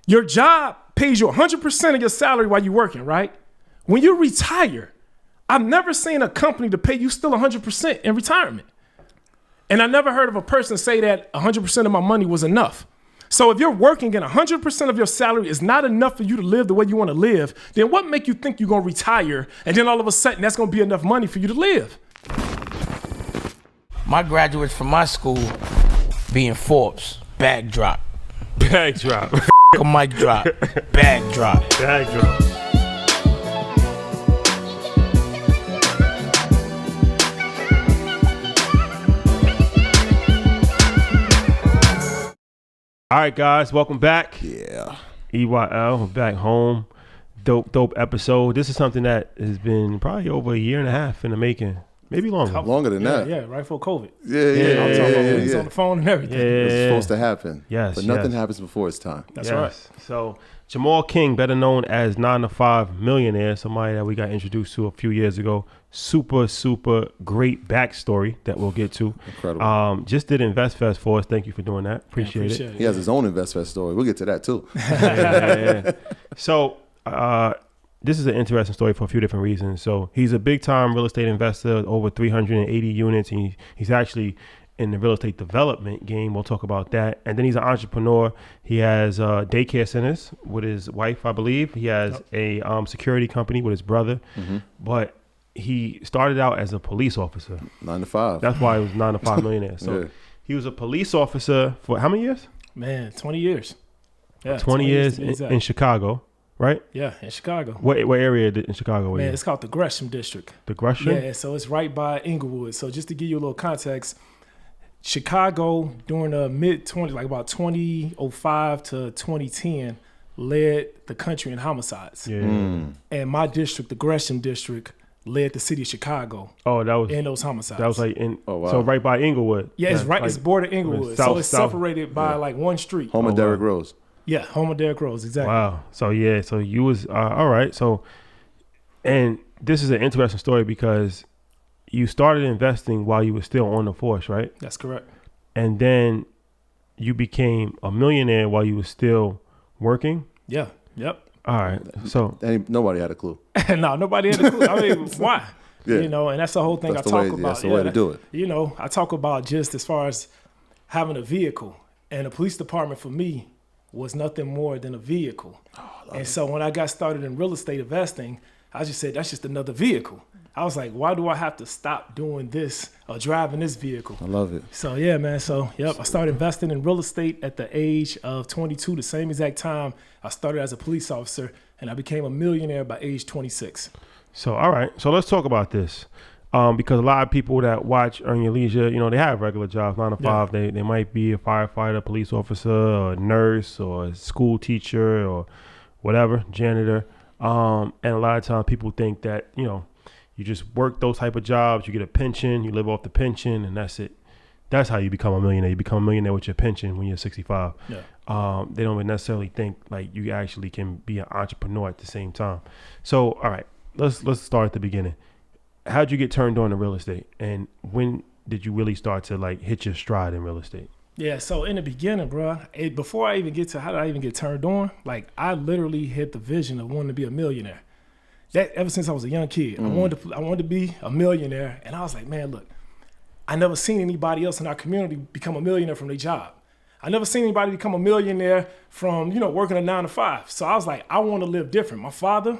Your job pays you 100% of your salary while you're working, right? When you retire, I've never seen a company to pay you still 100% in retirement. And I never heard of a person say that 100% of my money was enough. So if you're working and 100% of your salary is not enough for you to live the way you want to live, then what make you think you're going to retire and then all of a sudden that's going to be enough money for you to live? My graduates from my school being Forbes, bag drop. Bag drop. A mic drop, bag drop. Bag drop. All right, guys, welcome back. Yeah. EYL, we're back home. Dope episode. This is something that has been probably over a year and a half in the making. Maybe longer. Longer than that. Yeah, right before COVID. Yeah. He's on the phone and everything. It's supposed to happen. Yes. But nothing happens before it's time. That's right. So Jemal King, better known as 9 to 5 Millionaire, somebody that we got introduced to a few years ago. Super great backstory that we'll get to. Incredible. Just did InvestFest for us. Thank you for doing that. Appreciate it. He has his own InvestFest story. We'll get to that too. Yeah. So this is an interesting story for a few different reasons. So he's a big time real estate investor, over 380 units. And he's actually in the real estate development game. We'll talk about that. And then he's an entrepreneur. He has daycare centers with his wife, I believe. He has a security company with his brother. Mm-hmm. But he started out as a police officer. 9 to 5. That's why he was 9 to 5 Millionaire. So he was a police officer for how many years? Man, 20 years. Yeah, 20 years in Chicago, right? Yeah, in Chicago. What area in Chicago were you? Man, it's called the Gresham District. The Gresham? Yeah, so it's right by Inglewood. So just to give you a little context, Chicago during the mid-20s, like about 2005 to 2010, led the country in homicides. Yeah. And my district, the Gresham District, led the city of Chicago. Oh, that was in those homicides. That was like in wow. So right by Inglewood. Yeah, it's right. Like, it's border Inglewood. So it's separated by like one street. Home of Derrick Rose. Yeah, home of Derrick Rose, exactly. Wow. So so you was all right. So, and this is an interesting story because you started investing while you were still on the force, right? That's correct. And then you became a millionaire while you were still working. Yeah. Yep. All right. So nobody had a clue. No, nobody had a clue. I mean, why? Yeah. You know, and that's the whole thing that's I talk about. That's the way to do it. You know, I talk about just as far as having a vehicle, and the police department for me was nothing more than a vehicle. And so when I got started in real estate investing, I just said, that's just another vehicle. I was like, why do I have to stop doing this or driving this vehicle? I love it. So yeah, man. So I started investing in real estate at the age of 22, the same exact time I started as a police officer, and I became a millionaire by age 26. So, all right. So let's talk about this. Because a lot of people that watch Earn Your Leisure, you know, they have regular jobs, 9 to 5. They might be a firefighter, police officer, or a nurse, or a school teacher, or whatever, janitor. And a lot of times people think that, you know, you just work those type of jobs, you get a pension, you live off the pension, and that's it. That's how you become a millionaire. You become a millionaire with your pension when you're 65. Yeah. They don't necessarily think like you actually can be an entrepreneur at the same time. So, all right, let's start at the beginning. How'd you get turned on to real estate, and when did you really start to like hit your stride in real estate? Yeah, so in the beginning, bro, before I even get to how did I even get turned on, like I literally had the vision of wanting to be a millionaire. That ever since I was a young kid, I wanted to be a millionaire, and I was like, man, look, I never seen anybody else in our community become a millionaire from their job. I never seen anybody become a millionaire from, you know, working a 9 to 5. So I was like, I want to live different. My father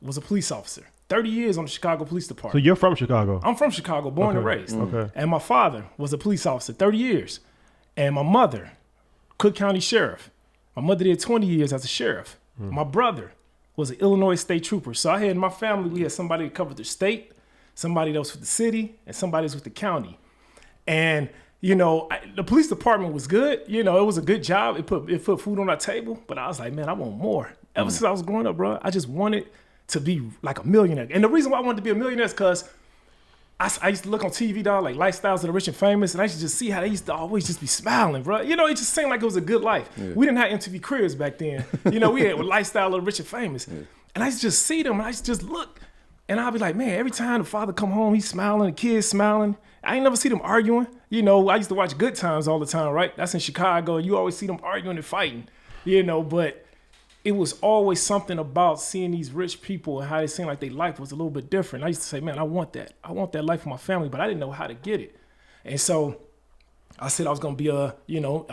was a police officer, 30 years on the Chicago Police Department. So you're from Chicago? I'm from Chicago, born and raised. Okay. And my father was a police officer, 30 years. And my mother, Cook County Sheriff. My mother did 20 years as a sheriff. My brother was an Illinois State Trooper. So I had in my family, we had somebody that covered the state, somebody that was with the city, and somebody that was with the county. And, you know, the police department was good. You know, it was a good job. It put food on our table. But I was like, man, I want more. Ever since I was growing up, bro, I just wanted to be like a millionaire. And the reason why I wanted to be a millionaire is because I used to look on TV, dog, like Lifestyles of the Rich and Famous, and I used to just see how they used to always just be smiling, bro. You know, it just seemed like it was a good life. Yeah. We didn't have MTV Cribs back then. You know, we had Lifestyle of the Rich and Famous. Yeah. And I used to just see them, and I used to just look. And I'd be like, man, every time the father come home, he's smiling, the kids smiling. I ain't never see them arguing. You know, I used to watch Good Times all the time, right? That's in Chicago. You always see them arguing and fighting, you know. But it was always something about seeing these rich people and how they seemed like their life was a little bit different. I used to say, man, I want that. I want that life for my family, but I didn't know how to get it. And so I said I was going to be I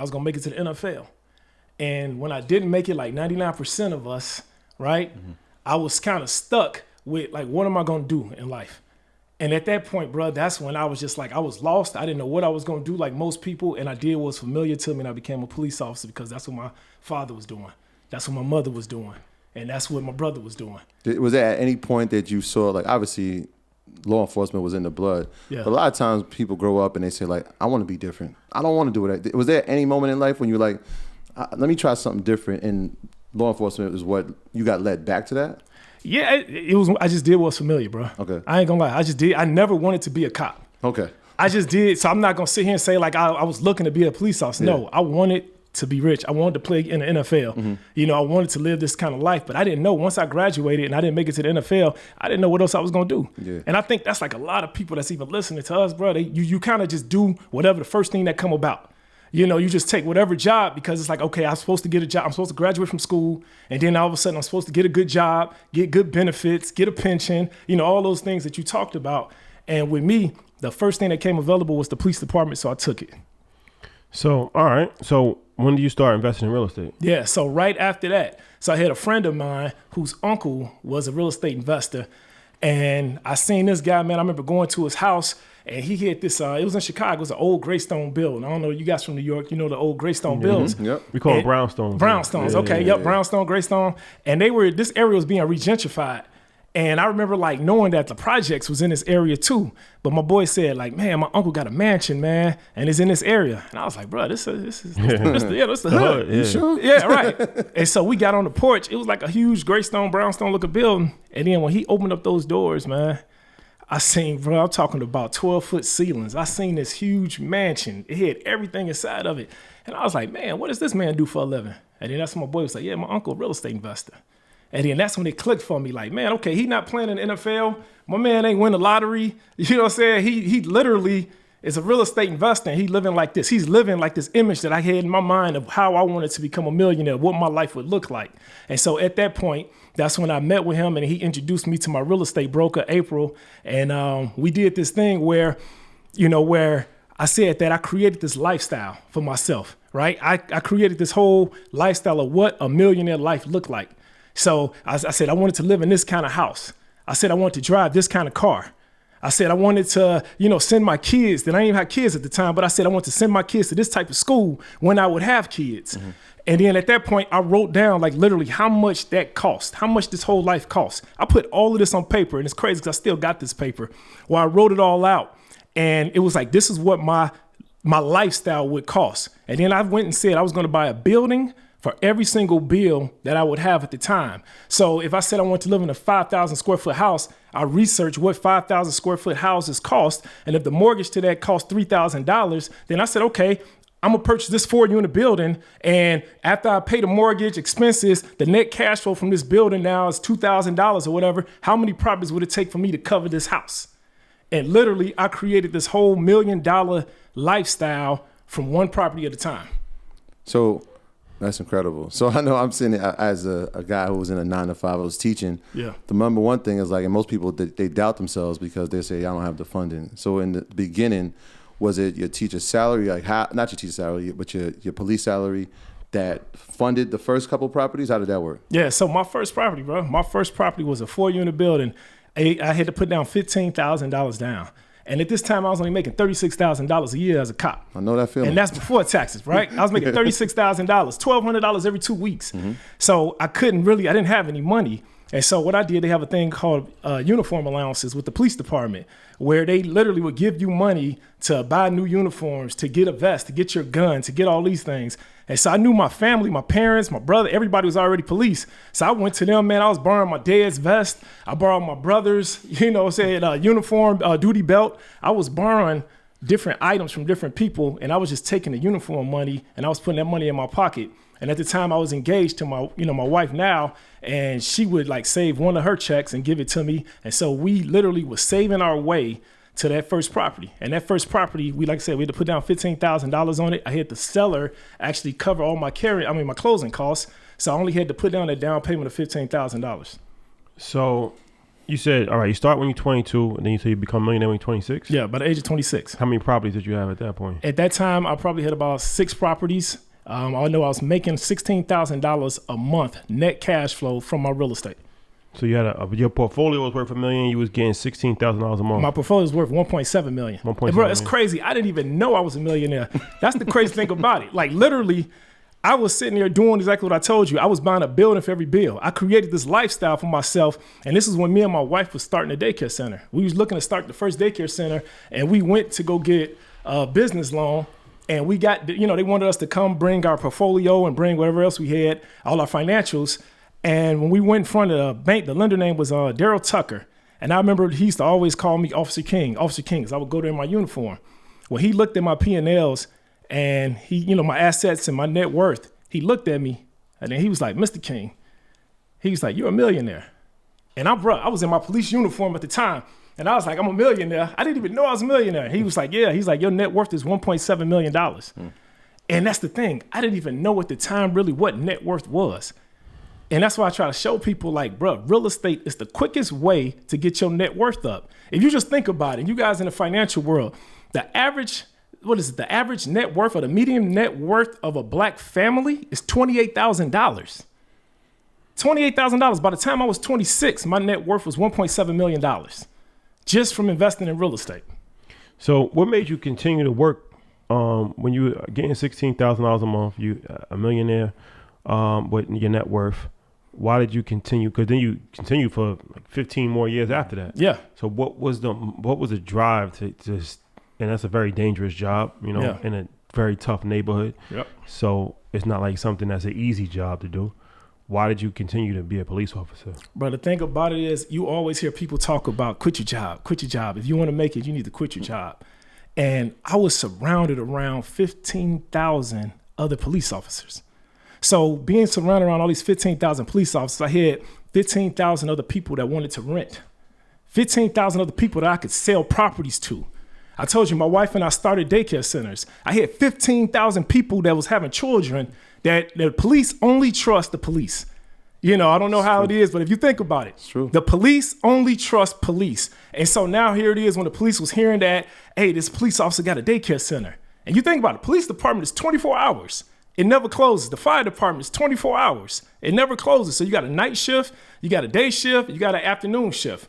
was going to make it to the NFL. And when I didn't make it, like 99% of us, right, I was kind of stuck with like, what am I going to do in life? And at that point, bro, that's when I was just like, I was lost. I didn't know what I was going to do like most people. And I did what was familiar to me. And I became a police officer because that's what my father was doing. That's what my mother was doing. And that's what my brother was doing. Was there at any point that you saw, like, obviously law enforcement was in the blood. Yeah. But a lot of times people grow up and they say, like, I want to be different. I don't want to do it. Was there any moment in life when you were like, let me try something different, and law enforcement is what you got led back to that? Yeah, it was. I just did what's familiar, bro. Okay. I ain't gonna lie. I just did. I never wanted to be a cop. Okay. I just did. So I'm not gonna sit here and say like I was looking to be a police officer. Yeah. No, I wanted to be rich. I wanted to play in the NFL. I wanted to live this kind of life, but I didn't know once I graduated and I didn't make it to the NFL, I didn't know what else I was gonna do. Yeah. And I think that's like a lot of people that's even listening to us, bro. You kind of just do whatever the first thing that come about. You just take whatever job because it's like, okay, I'm supposed to get a job. I'm supposed to graduate from school. And then all of a sudden I'm supposed to get a good job, get good benefits, get a pension, all those things that you talked about. And with me, the first thing that came available was the police department. So I took it. So, all right. So when do you start investing in real estate? Yeah. So right after that, so I had a friend of mine whose uncle was a real estate investor. And I seen this guy, man. I remember going to his house. And he had this, it was in Chicago, it was an old gray stone building. I don't know, you guys from New York, you know the old gray stone buildings. Yep. We call it brownstones. Brownstones, okay, yep, brownstone, gray stone. And this area was being regentrified. And I remember like knowing that the projects was in this area too. But my boy said like, man, my uncle got a mansion, man, and it's in this area. And I was like, bro, this is the hood. Yeah. You sure? Yeah, right. And so we got on the porch. It was like a huge gray stone, brownstone looking building. And then when he opened up those doors, man, I seen, bro, I'm talking about 12-foot ceilings. I seen this huge mansion. It had everything inside of it. And I was like, man, what does this man do for a living? And then that's when my boy was like, yeah, my uncle, a real estate investor. And then that's when it clicked for me. Like, man, okay, he not playing in the NFL. My man ain't win the lottery. You know what I'm saying? He literally is a real estate investor, and he living like this. He's living like this image that I had in my mind of how I wanted to become a millionaire, what my life would look like. And so at that point, that's when I met with him, and he introduced me to my real estate broker, April. And we did this thing where I said that I created this lifestyle for myself, right? I created this whole lifestyle of what a millionaire life looked like. So I said I wanted to live in this kind of house. I said I wanted to drive this kind of car. I said I wanted to, send my kids. Then I didn't even have kids at the time, but I said I wanted to send my kids to this type of school when I would have kids. And then at that point, I wrote down like literally how much that cost, how much this whole life costs. I put all of this on paper, and it's crazy because I still got this paper where I wrote it all out. And it was like, this is what my lifestyle would cost. And then I went and said I was going to buy a building for every single bill that I would have at the time. So if I said I wanted to live in a 5,000 square foot house, I researched what 5,000 square foot houses cost. And if the mortgage to that cost $3,000, then I said, okay, I'm gonna purchase this 4-unit building. And after I pay the mortgage expenses, the net cash flow from this building now is $2,000 or whatever. How many properties would it take for me to cover this house? And literally I created this whole $1 million lifestyle from one property at a time. So that's incredible. So I know I'm sitting there as a guy who was in a 9-to-5, I was teaching. Yeah. The number one thing is like, and most people, they doubt themselves because they say, I don't have the funding. So in the beginning, was it your teacher's salary, like how, not your teacher's salary, but your police salary that funded the first couple properties? How did that work? Yeah, so my first property, bro, was a 4-unit building. I had to put down $15,000 down. And at this time, I was only making $36,000 a year as a cop. I know that feeling. And that's before taxes, right? I was making $36,000, $1,200 every 2 weeks. So I didn't have any money. And so what I did, they have a thing called uniform allowances with the police department, where they literally would give you money to buy new uniforms, to get a vest, to get your gun, to get all these things. And so I knew my family, my parents, my brother, everybody was already police. So I went to them, man. I was borrowing my dad's vest. I borrowed my brother's, uniform, duty belt. I was borrowing different items from different people, and I was just taking the uniform money, and I was putting that money in my pocket. And at the time I was engaged to my wife now, and she would like save one of her checks and give it to me. And so we literally was saving our way to that first property. And that first property, we had to put down $15,000 on it. I had the seller actually cover all my closing costs. So I only had to put down a down payment of $15,000. So you said, all right, you start when you're 22, and then you say you become a millionaire when you're 26? Yeah, by the age of 26. How many properties did you have at that point? At that time, I probably had about 6 properties. I know I was making $16,000 a month net cash flow from my real estate. So you had your portfolio was worth $1 million. You was getting $16,000 a month. My portfolio is worth $1.7 million. Bro, it's crazy. I didn't even know I was a millionaire. That's the crazy thing about it. Like literally, I was sitting there doing exactly what I told you. I was buying a building for every bill. I created this lifestyle for myself. And this is when me and my wife was starting a daycare center. We was looking to start the first daycare center, and we went to go get a business loan. And we got, they wanted us to come bring our portfolio and bring whatever else we had, all our financials. And when we went in front of the bank, the lender name was Daryl Tucker. And I remember he used to always call me Officer King, because I would go there in my uniform. Well, he looked at my P&Ls and he, my assets and my net worth. He looked at me and then he was like, Mr. King, he was like, you're a millionaire. And I was in my police uniform at the time. And I was like, I'm a millionaire. I didn't even know I was a millionaire. He was like, yeah. He's like, your net worth is $1.7 million. And that's the thing. I didn't even know at the time really what net worth was. And that's why I try to show people like, bro, real estate is the quickest way to get your net worth up. If you just think about it, you guys in the financial world, the average net worth or the median net worth of a black family is $28,000. $28,000. By the time I was 26, my net worth was $1.7 million just from investing in real estate. So what made you continue to work when you were getting $16,000 a month, you a millionaire with your net worth? Why did you continue? Because then you continued for like 15 more years after that. Yeah. So what was the drive to just, and that's a very dangerous job, in a very tough neighborhood. Yep. So it's not like something that's an easy job to do. Why did you continue to be a police officer? Bro, the thing about it is you always hear people talk about quit your job. If you want to make it, you need to quit your job. And I was surrounded around 15,000 other police officers. So being surrounded around all these 15,000 police officers, I had 15,000 other people that wanted to rent, 15,000 other people that I could sell properties to. I told you, my wife and I started daycare centers. I had 15,000 people that was having children that the police only trust the police. I don't know how it is, but if you think about it, it's true. The police only trust police. And so now here it is when the police was hearing that, hey, this police officer got a daycare center. And you think about it, the police department is 24 hours. It never closes. The fire department is 24 hours. It never closes. So you got a night shift, you got a day shift, you got an afternoon shift.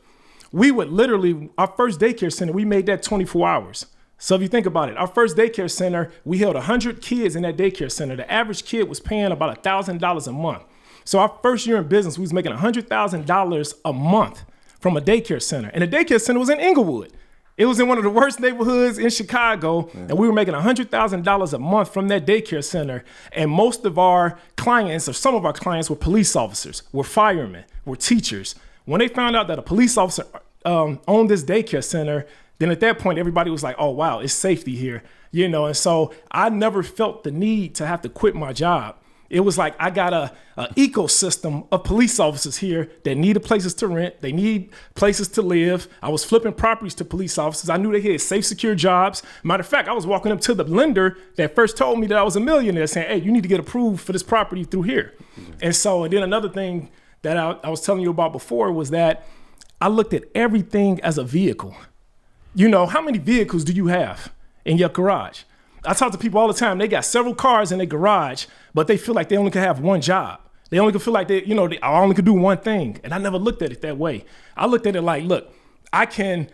We would literally, our first daycare center, we made that 24 hours. So if you think about it, our first daycare center, we held 100 kids in that daycare center. The average kid was paying about $1,000 a month. So our first year in business, we was making $100,000 a month from a daycare center. And the daycare center was in Inglewood. It was in one of the worst neighborhoods in Chicago, and we were making $100,000 a month from that daycare center. And most of our clients, or some of our clients, were police officers, were firemen, were teachers. When they found out that a police officer owned this daycare center, then at that point, everybody was like, oh, wow, it's safety here. And so I never felt the need to have to quit my job. It was like I got a ecosystem of police officers here that needed places to rent. They need places to live. I was flipping properties to police officers. I knew they had safe, secure jobs. Matter of fact, I was walking up to the lender that first told me that I was a millionaire saying, hey, you need to get approved for this property through here. And then another thing that I was telling you about before was that I looked at everything as a vehicle. How many vehicles do you have in your garage? I talk to people all the time. They got several cars in their garage, but they feel like they only can have one job. They only can feel like they only can do one thing. And I never looked at it that way. I looked at it like, look, I can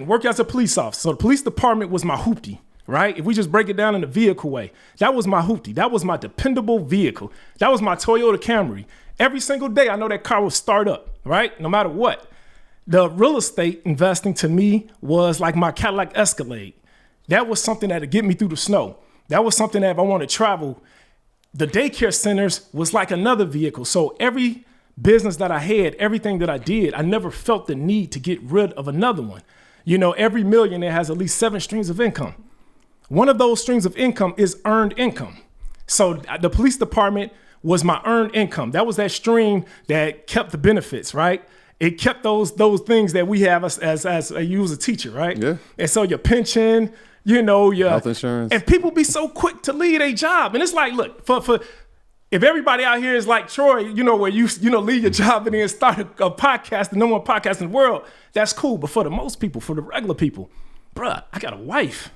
work as a police officer. So the police department was my hoopty, right? If we just break it down in the vehicle way, that was my hoopty. That was my dependable vehicle. That was my Toyota Camry. Every single day, I know that car will start up, right? No matter what. The real estate investing to me was like my Cadillac Escalade. That was something that would get me through the snow. That was something that if I want to travel, the daycare centers was like another vehicle. So every business that I had, everything that I did, I never felt the need to get rid of another one. Every millionaire has at least 7 streams of income. One of those streams of income is earned income. So the police department was my earned income. That was that stream that kept the benefits, right? It kept those things that we have as you as a teacher, right? Yeah. And so your pension, your health insurance. And people be so quick to leave a job. And it's like, look, for if everybody out here is like Troy, you know, where you leave your job and then start a podcast, the number one podcast in the world, that's cool. But for the most people, for the regular people, bruh, I got a wife.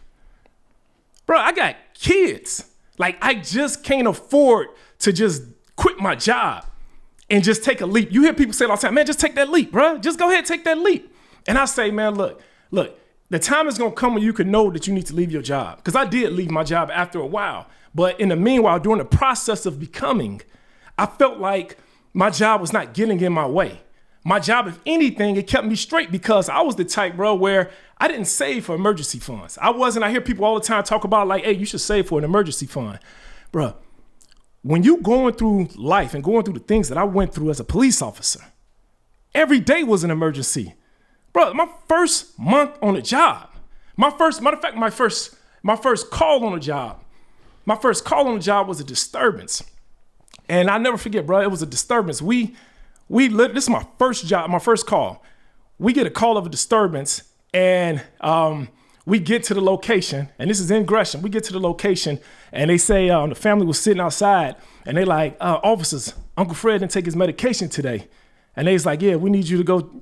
Bruh, I got kids. Like, I just can't afford to just quit my job and just take a leap. You hear people say all the time, man, just take that leap, bruh. Just go ahead and take that leap. And I say, man, look, the time is going to come when you can know that you need to leave your job. Because I did leave my job after a while. But in the meanwhile, during the process of becoming, I felt like my job was not getting in my way. My job, if anything, it kept me straight because I was the type, bro, where I didn't save for emergency funds. I hear people all the time talk about like, hey, you should save for an emergency fund. Bro, when you going through life and going through the things that I went through as a police officer, every day was an emergency. Bro, my first month on the job, my first call on the job, my first call on the job was a disturbance. And I never forget, bro, it was a disturbance. This is my first job, my first call. We get a call of a disturbance and we get to the location, and this is in Gresham. We get to the location and they say the family was sitting outside and they like, officers, Uncle Fred didn't take his medication today. And they's like, yeah, we need you to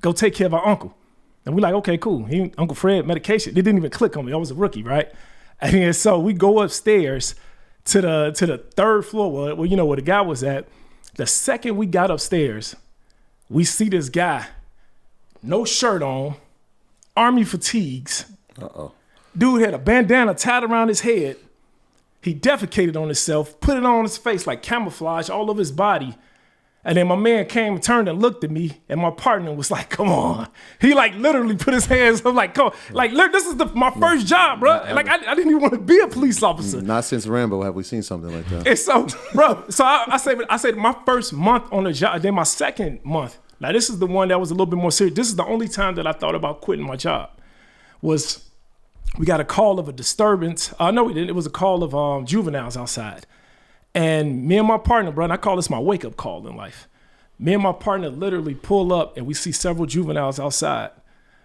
go take care of our uncle. And we like, okay, cool. Uncle Fred, medication. They didn't even click on me. I was a rookie, right? And then so we go upstairs to the third floor where you know where the guy was at. The second we got upstairs, we see this guy, no shirt on, army fatigues. Uh-oh. Dude had a bandana tied around his head. He defecated on himself, put it on his face like camouflage all over his body. And then my man came, turned and looked at me, and my partner was like, come on. He like literally put his hands up like, come on. Like, look, this is my first job, bro. Like, I didn't even want to be a police officer. Not since Rambo have we seen something like that. And so, bro, I said my first month on the job, then my second month, now this is the one that was a little bit more serious. This is the only time that I thought about quitting my job, was we got a call of a disturbance. No, we didn't. It was a call of juveniles outside. And me and my partner, bro, and I call this my wake-up call in life. Me and my partner literally pull up and we see several juveniles outside,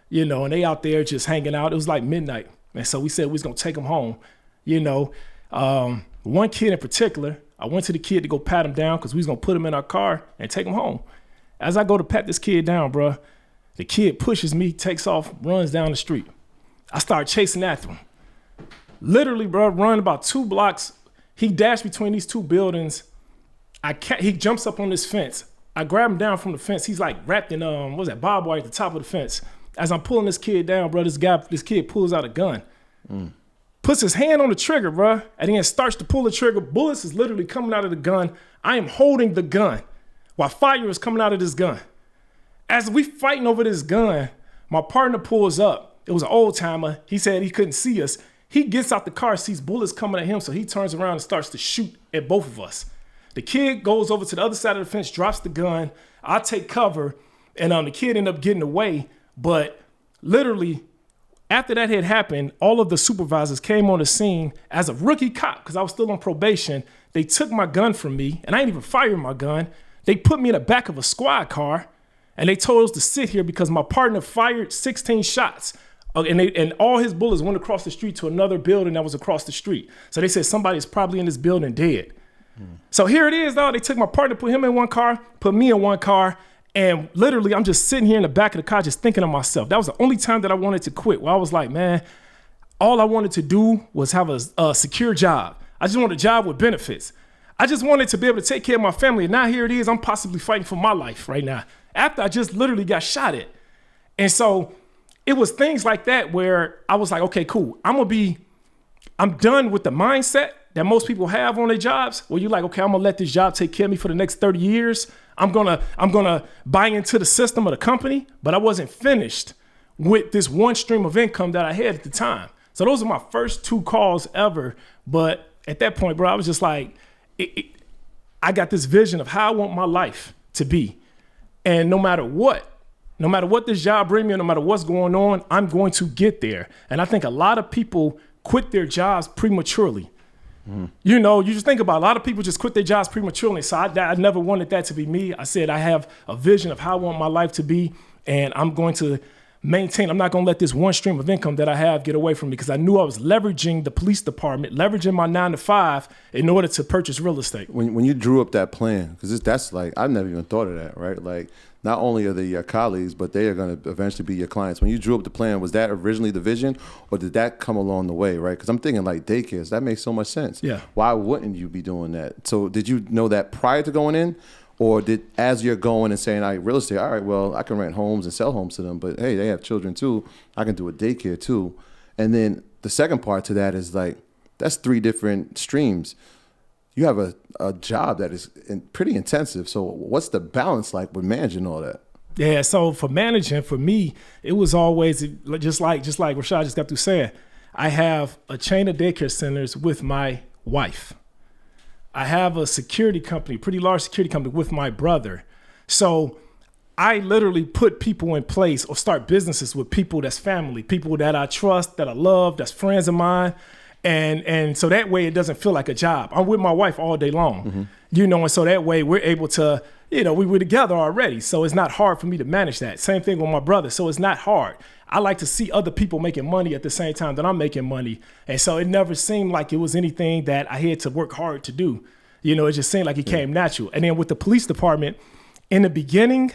you know, and they out there just hanging out. It was like midnight. And so we said we was going to take them home, you know. One kid in particular, I went to the kid to go pat him down because we was going to put him in our car and take him home. As I go to pat this kid down, bro, the kid pushes me, takes off, runs down the street. I start chasing after him. Literally, bro, run about 2 blocks. He dashed between these 2 buildings. He jumps up on this fence. I grab him down from the fence. He's like wrapped in barbed wire at the top of the fence. As I'm pulling this kid down, bro, this kid pulls out a gun. Puts his hand on the trigger, bro, and then starts to pull the trigger. Bullets is literally coming out of the gun. I am holding the gun while fire is coming out of this gun. As we fighting over this gun, my partner pulls up. It was an old timer. He said he couldn't see us. He gets out the car, sees bullets coming at him, so he turns around and starts to shoot at both of us. The kid goes over to the other side of the fence, drops the gun. I take cover, and the kid ended up getting away. But literally, after that had happened, all of the supervisors came on the scene as a rookie cop, because I was still on probation. They took my gun from me, and I ain't even fired my gun. They put me in the back of a squad car, and they told us to sit here because my partner fired 16 shots. And all his bullets went across the street to another building that was across the street. So they said somebody's probably in this building dead. So here it is, though. They took my partner, put him in one car, put me in one car, and literally I'm just sitting here in the back of the car just thinking to myself. That was the only time that I wanted to quit, where I was like, man, all I wanted to do was have a secure job. I just wanted a job with benefits. I just wanted to be able to take care of my family. And now here it is, I'm possibly fighting for my life right now, after I just literally got shot at. And so it was things like that where I was like, okay, cool. I'm done with the mindset that most people have on their jobs, where you're like, okay, I'm gonna let this job take care of me for the next 30 years. I'm gonna buy into the system of the company, but I wasn't finished with this one stream of income that I had at the time. So those are my first 2 calls ever. But at that point, bro, I was just like, I got this vision of how I want my life to be. And no matter what this job brings me, no matter what's going on, I'm going to get there. And I think a lot of people quit their jobs prematurely. You know, you just think about it, a lot of people just quit their jobs prematurely. So I never wanted that to be me. I said I have a vision of how I want my life to be, and I'm going to maintain. I'm not going to let this one stream of income that I have get away from me, because I knew I was leveraging the police department, leveraging my 9 to 5 in order to purchase real estate. When you drew up that plan, because that's like, I've never even thought of that, right? Like, not only are they your colleagues, but they are going to eventually be your clients. When you drew up the plan, was that originally the vision, or did that come along the way, right? Because I'm thinking like daycares, that makes so much sense. Yeah. Why wouldn't you be doing that? So did you know that prior to going in? Or as you're going and saying, real estate, all right, well, I can rent homes and sell homes to them, but hey, they have children too. I can do a daycare too. And then the second part to that is like, that's 3 different streams. You have a job that is pretty intensive. So what's the balance like with managing all that? Yeah, so for managing, for me, it was always just like Rashad just got through saying, I have a chain of daycare centers with my wife. I have a security company, pretty large security company with my brother. So I literally put people in place or start businesses with people that's family, people that I trust, that I love, that's friends of mine. And so that way it doesn't feel like a job. I'm with my wife all day long, and so that way we're able to, we were together already. So it's not hard for me to manage that. Same thing with my brother. So it's not hard. I like to see other people making money at the same time that I'm making money. And so it never seemed like it was anything that I had to work hard to do. It just seemed like it came natural. And then with the police department, in the beginning,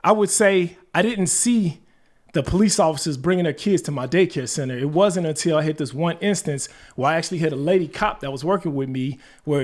I would say I didn't see the police officers bringing their kids to my daycare center. It wasn't until I hit this one instance where I actually hit a lady cop that was working with me, where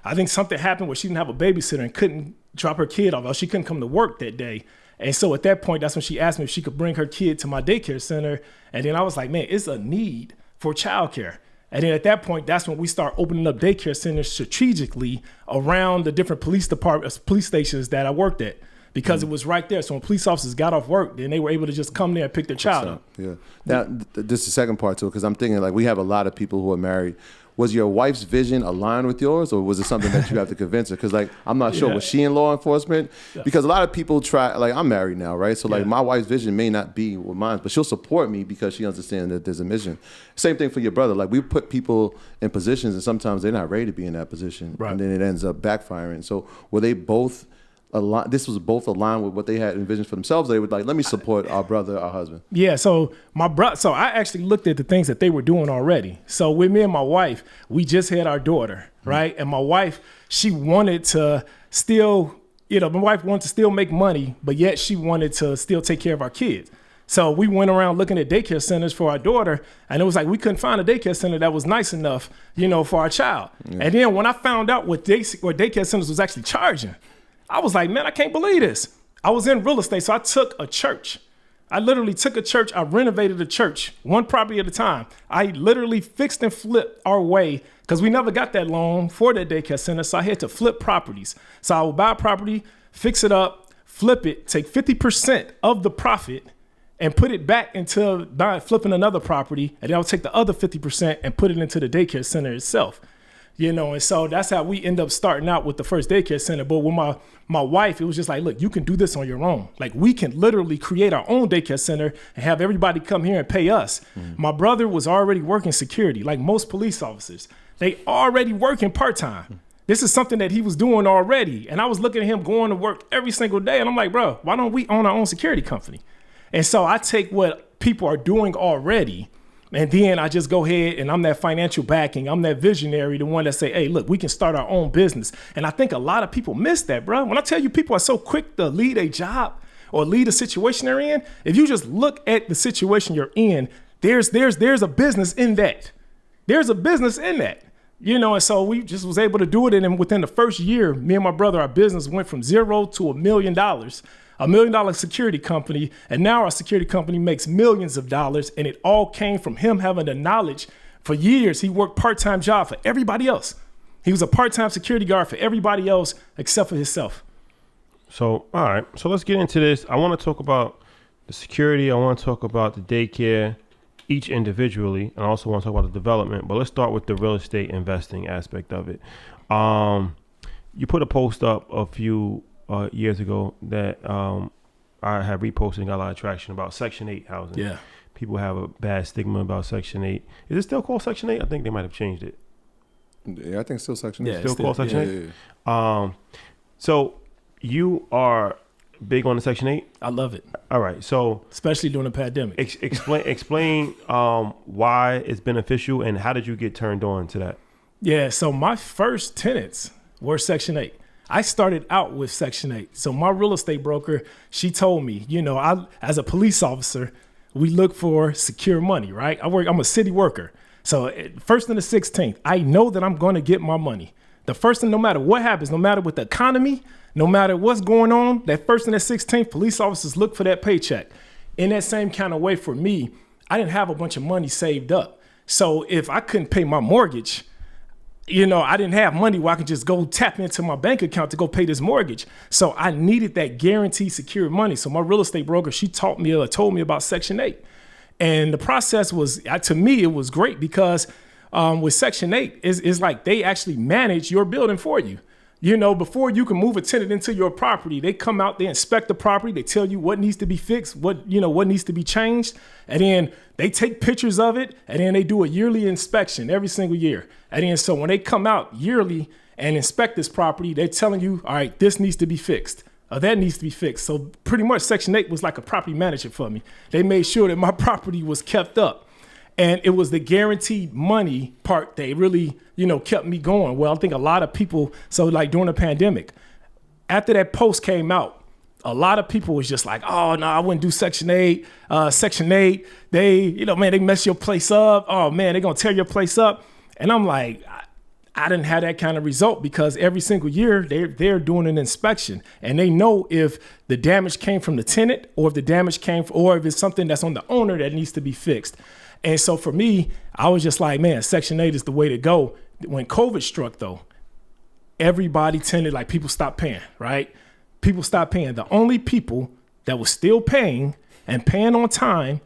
I think something happened where she didn't have a babysitter and couldn't drop her kid off, or she couldn't come to work that day. And so at that point, that's when she asked me if she could bring her kid to my daycare center. And then I was like, man, it's a need for childcare. And then at that point, that's when we start opening up daycare centers strategically around the different police departments, police stations that I worked at, because it was right there. So when police officers got off work, then they were able to just come there and pick their child up. Yeah. Now, this is the second part too, because I'm thinking like we have a lot of people who are married. Was your wife's vision aligned with yours, or was it something that you have to convince her? Because like, I'm not sure, was she in law enforcement? Yeah. Because a lot of people try, like I'm married now, right? So like my wife's vision may not be with mine, but she'll support me because she understands that there's a mission. Same thing for your brother. Like we put people in positions and sometimes they're not ready to be in that position. Right. And then it ends up backfiring. So were they both this was both aligned with what they had envisioned for themselves? They would like, let me support our brother, our husband. Yeah, so so I actually looked at the things that they were doing already. So with me and my wife, we just had our daughter, right? And my wife, she wanted to still, my wife wanted to still make money, but yet she wanted to still take care of our kids. So we went around looking at daycare centers for our daughter, and it was like we couldn't find a daycare center that was nice enough, for our child. Yeah. And then when I found out what daycare centers was actually charging, I was like, man, I can't believe this. I was in real estate, so I took a church. I literally took a church. I renovated a church, one property at a time. I literally fixed and flipped our way, because we never got that loan for that daycare center, so I had to flip properties. So I would buy a property, fix it up, flip it, take 50% of the profit, and put it back into flipping another property, and then I would take the other 50% and put it into the daycare center itself. And so that's how we end up starting out with the first daycare center. But with my wife, it was just like, look, you can do this on your own. Like we can literally create our own daycare center and have everybody come here and pay us. Mm-hmm. My brother was already working security, like most police officers. They already working part-time. Mm-hmm. This is something that he was doing already. And I was looking at him going to work every single day. And I'm like, bro, why don't we own our own security company? And so I take what people are doing already, and then I just go ahead and I'm that financial backing. I'm that visionary, the one that say, hey, look, we can start our own business. And I think a lot of people miss that, bro. When I tell you people are so quick to lead a job or lead a situation they're in, if you just look at the situation you're in, there's a business in that. There's a business in that. And so we just was able to do it. And then within the first year, me and my brother, our business went from $0 to $1 million. $1 million security company, and now our security company makes millions of dollars, and it all came from him having the knowledge. For years, he worked part-time job for everybody else. He was a part-time security guard for everybody else except for himself. So, all right. So let's get into this. I want to talk about the security. I want to talk about the daycare, each individually, and I also want to talk about the development. But let's start with the real estate investing aspect of it. You put a post up a few years ago that I had reposted and got a lot of traction about Section 8 housing. Yeah. People have a bad stigma about Section 8. Is it still called Section 8? I think they might have changed it. Yeah, I think it's still Section 8. Still called Section 8? Yeah. So you are big on the Section 8? I love it. All right. So especially during the pandemic. Explain why it's beneficial and how did you get turned on to that? Yeah. So my first tenants were Section 8. I started out with Section 8. So my real estate broker, she told me, as a police officer, we look for secure money, right? I'm a city worker. So first and the 16th, I know that I'm going to get my money. The first and no matter what happens, no matter with the economy, no matter what's going on, that first and the 16th, police officers look for that paycheck. In that same kind of way for me, I didn't have a bunch of money saved up. So if I couldn't pay my mortgage, I didn't have money where I could just go tap into my bank account to go pay this mortgage. So I needed that guaranteed secure money. So my real estate broker, she told me about Section 8. And the process was, to me, it was great because with Section 8, it's like they actually manage your building for you. Before you can move a tenant into your property, they come out, they inspect the property, they tell you what needs to be fixed, what needs to be changed. And then they take pictures of it, and then they do a yearly inspection every single year. And then so when they come out yearly and inspect this property, they're telling you, all right, this needs to be fixed. That needs to be fixed. So pretty much Section 8 was like a property manager for me. They made sure that my property was kept up. And it was the guaranteed money part that really, kept me going. Well, I think a lot of people, so like during the pandemic, after that post came out, a lot of people was just like, oh, no, I wouldn't do Section 8. Section 8, they mess your place up. Oh, man, they're going to tear your place up. And I'm like, I didn't have that kind of result because every single year they're doing an inspection and they know if the damage came from the tenant or if the damage or if it's something that's on the owner that needs to be fixed. And so for me, I was just like, man, Section 8 is the way to go. When COVID struck, though, everybody tended, like people stopped paying, right? People stopped paying. The only people that was still paying and paying on time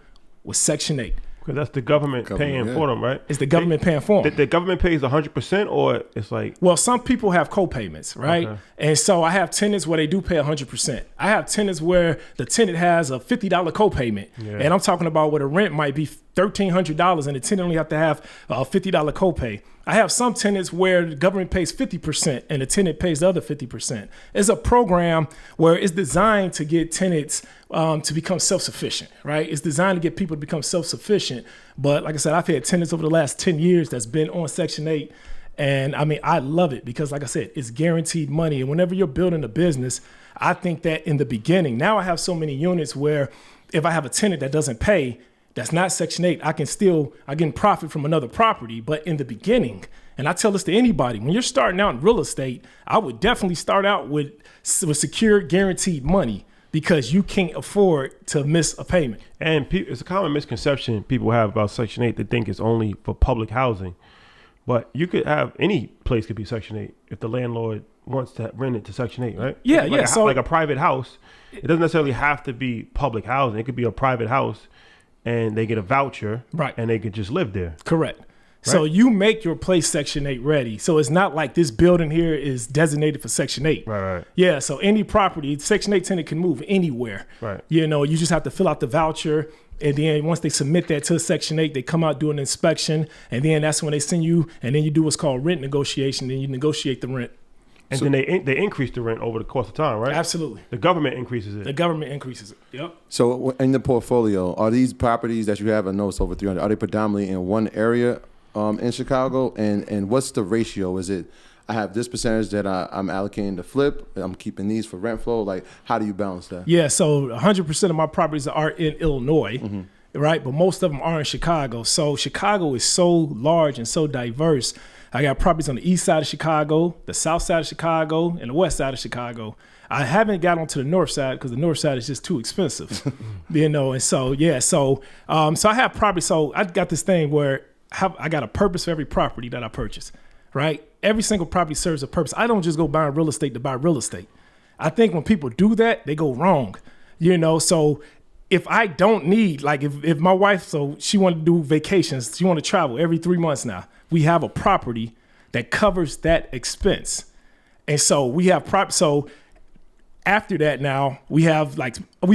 was Section 8. Because that's the government paying for them, right? It's the government paying for them. The government pays 100% or it's like... Well, some people have co-payments, right? Okay. And so I have tenants where they do pay 100%. I have tenants where the tenant has a $50 co-payment. Yeah. And I'm talking about where the rent might be $1,300 and the tenant only have to have a $50 copay. I have some tenants where the government pays 50% and the tenant pays the other 50%. It's a program where it's designed to get tenants to become self-sufficient, right? It's designed to get people to become self-sufficient. But like I said, I've had tenants over the last 10 years that's been on Section 8. And I love it because like I said, it's guaranteed money. And whenever you're building a business, I think that in the beginning, now I have so many units where if I have a tenant that doesn't pay, that's not Section 8, I can profit from another property. But in the beginning, and I tell this to anybody, when you're starting out in real estate, I would definitely start out with secure, guaranteed money because you can't afford to miss a payment. And it's a common misconception people have about Section 8. They think it's only for public housing. But you could have any place could be Section 8 if the landlord wants to rent it to Section 8, right? Yeah, so like a private house, it doesn't necessarily have to be public housing. It could be a private house and they get a voucher, right? And they could just live there. Correct. Right? So you make your place Section 8 ready. So it's not like this building here is designated for Section 8. Right. Yeah, so any property, Section 8 tenant can move anywhere. Right. You just have to fill out the voucher. And then once they submit that to Section 8, they come out, do an inspection. And then that's when they send you, and then you do what's called rent negotiation. Then you negotiate the rent. And then they increase the rent over the course of time, right? Absolutely. The government increases it. The government increases it. Yep. So in the portfolio, are these properties that you have, I know it's over 300, are they predominantly in one area in Chicago? And what's the ratio? Is it, I have this percentage that I'm allocating to flip, I'm keeping these for rent flow? Like, how do you balance that? Yeah, so 100% of my properties are in Illinois, right? But most of them are in Chicago. So Chicago is so large and so diverse. I got properties on the east side of Chicago, the south side of Chicago, and the west side of Chicago. I haven't got onto the north side because the north side is just too expensive, And so, so I have property. So I got this thing where I got a purpose for every property that I purchase, right? Every single property serves a purpose. I don't just go buying real estate to buy real estate. I think when people do that, they go wrong, So if I don't need, like if my wife, so she wanted to do vacations, she want to travel every 3 months now. We have a property that covers that expense. And so we have so after that, now we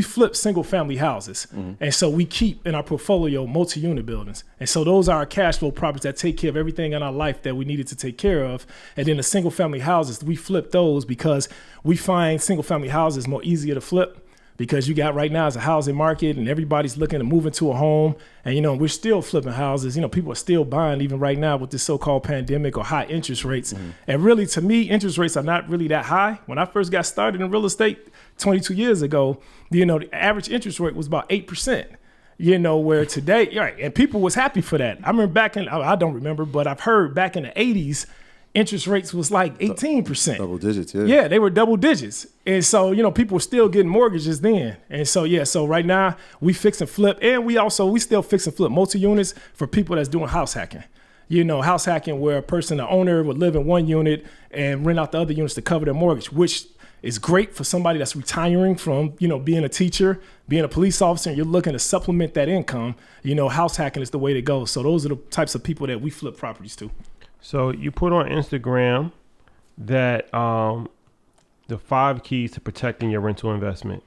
flip single family houses. And so we keep in our portfolio multi-unit buildings. And so those are our cash flow properties that take care of everything in our life that we needed to take care of. And then the single family houses, we flip those because we find single family houses more easier to flip, because you got right now is a housing market and everybody's looking to move into a home. And, we're still flipping houses. People are still buying even right now with this so-called pandemic or high interest rates. And really, to me, interest rates are not really that high. When I first got started in real estate 22 years ago, the average interest rate was about 8%. Where today, right, and people was happy for that. I remember I don't remember, but I've heard back in the 80s, interest rates was like 18%. Double digits, yeah. Yeah, they were double digits. And so, people were still getting mortgages then. And so, so right now we fix and flip, and we still fix and flip multi-units for people that's doing house hacking. House hacking where the owner would live in one unit and rent out the other units to cover their mortgage, which is great for somebody that's retiring from, being a teacher, being a police officer, and you're looking to supplement that income. House hacking is the way to go. So those are the types of people that we flip properties to. So you put on Instagram that the 5 keys to protecting your rental investment.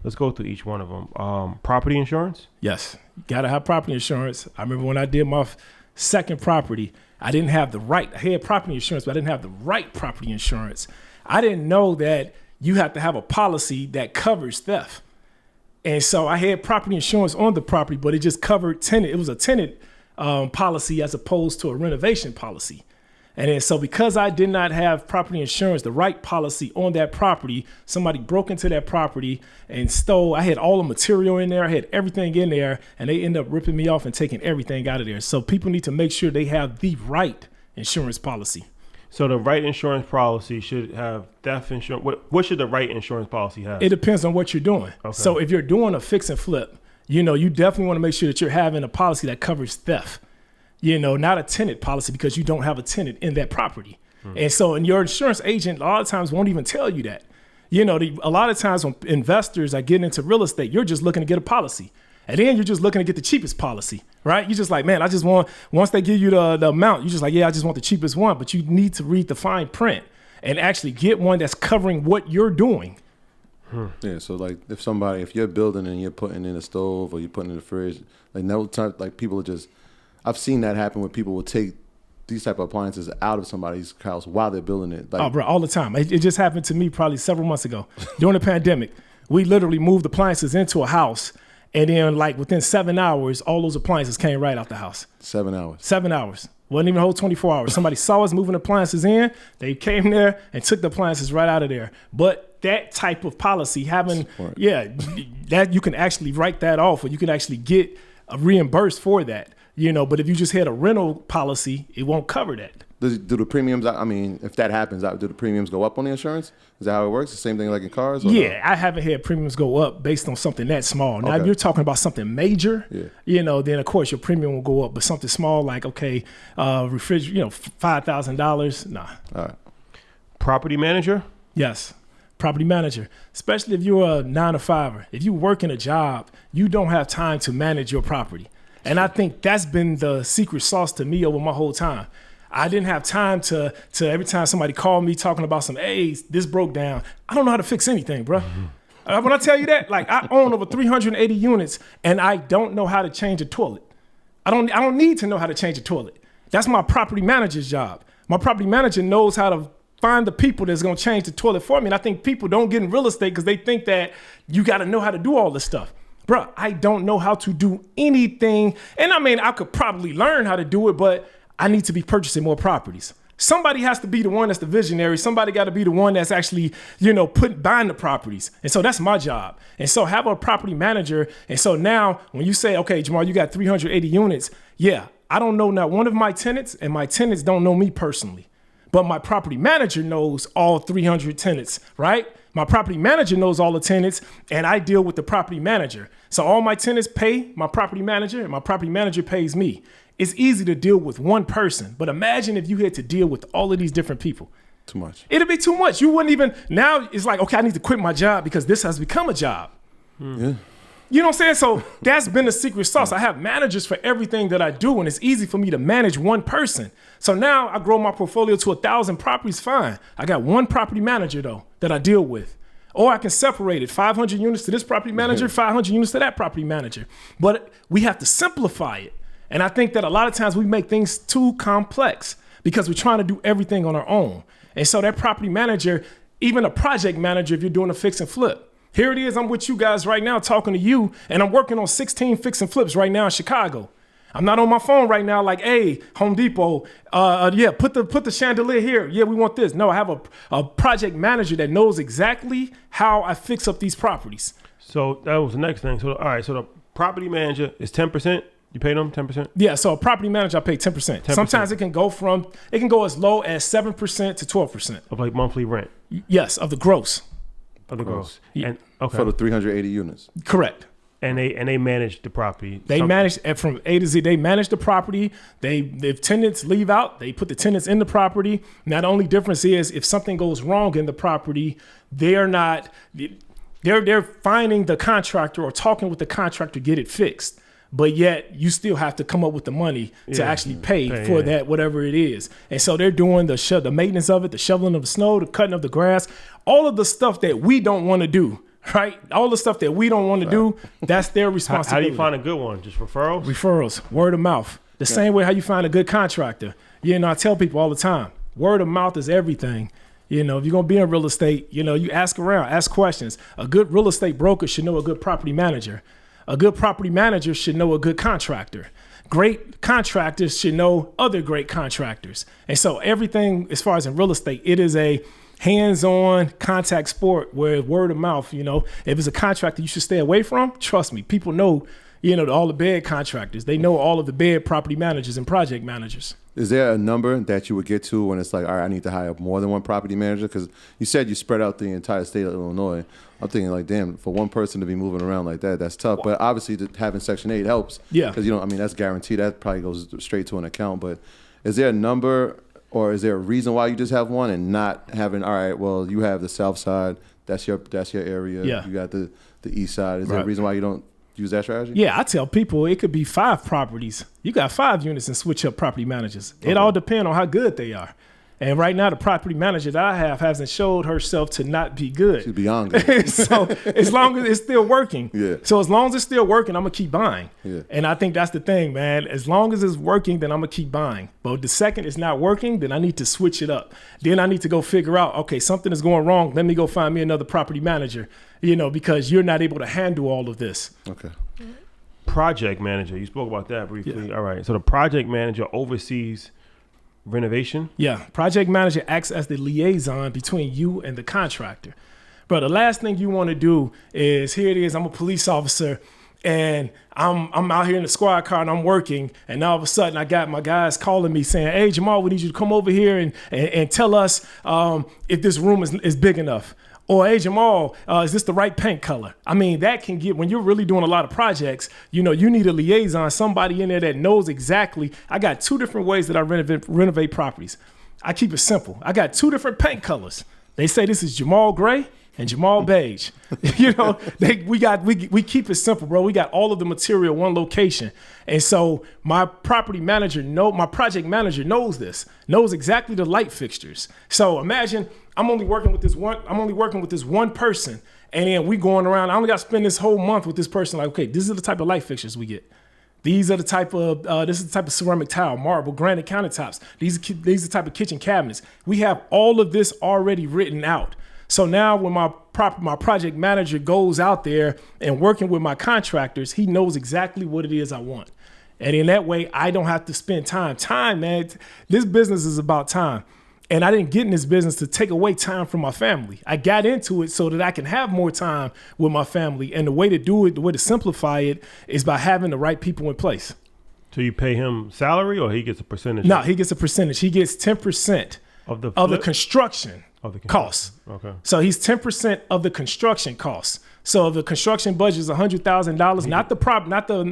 Let's go through each one of them. Property insurance? Yes, you gotta have property insurance. I remember when I did my second property, I had property insurance, but I didn't have the right property insurance. I didn't know that you have to have a policy that covers theft. And so I had property insurance on the property, but it just covered tenant. It was a tenant policy as opposed to a renovation policy. And then so because I did not have property insurance, the right policy on that property, somebody broke into that property and stole. I had all the material in there. I had everything in there, and they ended up ripping me off and taking everything out of there. So people need to make sure they have the right insurance policy. So the right insurance policy should have theft insurance. What should the right insurance policy have? It depends on what you're doing. Okay. So if you're doing a fix and flip, you definitely want to make sure that you're having a policy that covers theft. Not a tenant policy, because you don't have a tenant in that property. And so, and your insurance agent a lot of times won't even tell you that. A lot of times when investors are getting into real estate, you're just looking to get a policy. And then you're just looking to get the cheapest policy, right? You're just like, man, I just want, once they give you the amount, you're just like, yeah, I just want the cheapest one. But you need to read the fine print and actually get one that's covering what you're doing. Yeah, so like if you're building and you're putting in a stove or you're putting in the fridge, like no time, like people are just, I've seen that happen where people will take these type of appliances out of somebody's house while they're building it. Like, oh, bro, all the time. It just happened to me probably several months ago during the pandemic. We literally moved appliances into a house, and then like within 7 hours, all those appliances came right out the house. 7 hours. 7 hours. Wasn't even a whole 24 hours. Somebody saw us moving appliances in. They came there and took the appliances right out of there. But that type of policy, that you can actually write that off, or you can actually get reimbursed for that. But if you just had a rental policy, it won't cover that. Do the premiums, I mean, if that happens, do the premiums go up on the insurance? Is that how it works? The same thing like in cars? Yeah, no? I haven't had premiums go up based on something that small. Now, if you're talking about something major, then of course your premium will go up. But something small like, refrigerator, $5,000, nah. All right. Property manager? Yes. Property manager, especially if you're a 9-to-5er. If you work in a job, you don't have time to manage your property. And I think that's been the secret sauce to me over my whole time. I didn't have time to every time somebody called me talking about this broke down. I don't know how to fix anything, bro. When I tell you that, like I own over 380 units and I don't know how to change a toilet. I don't need to know how to change a toilet. That's my property manager's job. My property manager knows how to find the people that's going to change the toilet for me. And I think people don't get in real estate because they think that you got to know how to do all this stuff. Bro, I don't know how to do anything. And I mean, I could probably learn how to do it, but I need to be purchasing more properties. Somebody has to be the one that's the visionary. Somebody got to be the one that's actually, buying the properties. And so that's my job. And so have a property manager. And so now when you say, okay, Jemal, you got 380 units. Yeah, I don't know not one of my tenants, and my tenants don't know me personally. But my property manager knows all 300 tenants, right? My property manager knows all the tenants, and I deal with the property manager. So all my tenants pay my property manager, and my property manager pays me. It's easy to deal with one person, but imagine if you had to deal with all of these different people. Too much. It'd be too much. You wouldn't even, now it's like, okay, I need to quit my job because this has become a job. Yeah. You know what I'm saying? So that's been the secret sauce. I have managers for everything that I do, and it's easy for me to manage one person. So now I grow my portfolio to 1,000 properties, fine. I got one property manager, though, that I deal with. Or I can separate it, 500 units to this property manager, 500 units to that property manager. But we have to simplify it. And I think that a lot of times we make things too complex because we're trying to do everything on our own. And so that property manager, even a project manager, if you're doing a fix and flip, here it is, I'm with you guys right now talking to you, and I'm working on 16 fix and flips right now in Chicago. I'm not on my phone right now like, hey, Home Depot, put the chandelier here. Yeah, we want this. No, I have a project manager that knows exactly how I fix up these properties. So that was the next thing. So, all right, so the property manager is 10%. You pay them 10%? Yeah, so a property manager, I pay 10%. Sometimes it can go as low as 7% to 12%. Of like monthly rent? Yes, of the gross. Of the gross. Yeah. And, okay. For the 380 units. Correct. And they manage the property. They manage from A to Z. They manage the property. If tenants leave out, they put the tenants in the property. Now the only difference is if something goes wrong in the property, they're finding the contractor or talking with the contractor to get it fixed. But yet you still have to come up with the money to actually pay for that, whatever it is. And so they're doing the maintenance of it, the shoveling of the snow, the cutting of the grass, all of the stuff that we don't want to do. Right? All the stuff that we don't want to do, that's their responsibility. How do you find a good one? Just referrals? Referrals, word of mouth. The same way how you find a good contractor. I tell people all the time, word of mouth is everything. If you're going to be in real estate, you ask around, ask questions. A good real estate broker should know a good property manager. A good property manager should know a good contractor. Great contractors should know other great contractors. And so everything, as far as in real estate, it is a hands-on contact sport where word of mouth, if it's a contractor you should stay away from, trust me, people know, all the bed contractors. They know all of the bed property managers and project managers. Is there a number that you would get to when it's like, all right, I need to hire more than one property manager? Because you said you spread out the entire state of Illinois. I'm thinking like, damn, for one person to be moving around like that, that's tough. But obviously having Section 8 helps. Yeah. Because, that's guaranteed. That probably goes straight to an account. But is there a number or is there a reason why you just have one and not having, all right, well, you have the south side, that's your area. Yeah. You got the east side. Is there a reason why you don't use that strategy? Yeah, I tell people it could be 5 properties. You got 5 units and switch up property managers. It all depends on how good they are. And right now, the property manager that I have hasn't showed herself to not be good. She's beyond good. So as long as it's still working. Yeah. So as long as it's still working, I'm going to keep buying. Yeah. And I think that's the thing, man. As long as it's working, then I'm going to keep buying. But the second it's not working, then I need to switch it up. Then I need to go figure out, okay, something is going wrong. Let me go find me another property manager, because you're not able to handle all of this. Okay. Project manager. You spoke about that briefly. Yeah. All right. So the project manager oversees renovation? Yeah. Project manager acts as the liaison between you and the contractor. But the last thing you want to do is, here it is, I'm a police officer and I'm out here in the squad car and I'm working, and all of a sudden I got my guys calling me saying, hey, Jemal, we need you to come over here and tell us if this room is big enough. Or, hey, Jemal, is this the right paint color? I mean, that can get, when you're really doing a lot of projects, you need a liaison, somebody in there that knows exactly. I got 2 different ways that I renovate properties. I keep it simple. I got 2 different paint colors. They say this is Jamal Gray and Jamal Beige. We keep it simple, bro. We got all of the material, one location. And so my project manager knows this, knows exactly the light fixtures. So imagine I'm only working with this one person, and then we going around. I only got to spend this whole month with this person. Like, okay, these are the type of light fixtures we get. These are the type of this is the type of ceramic tile, marble, granite countertops. These are the type of kitchen cabinets. We have all of this already written out. So now when my project manager goes out there and working with my contractors, he knows exactly what it is I want. And in that way, I don't have to spend time. Time, man, this business is about time. And I didn't get in this business to take away time from my family. I got into it so that I can have more time with my family. And the way to do it, the way to simplify it, is by having the right people in place. So you pay him salary, or he gets a percentage? No, he gets a percentage. He gets 10% of the construction costs. Okay. So he's 10% of the construction costs. So if the construction budget is $100,000,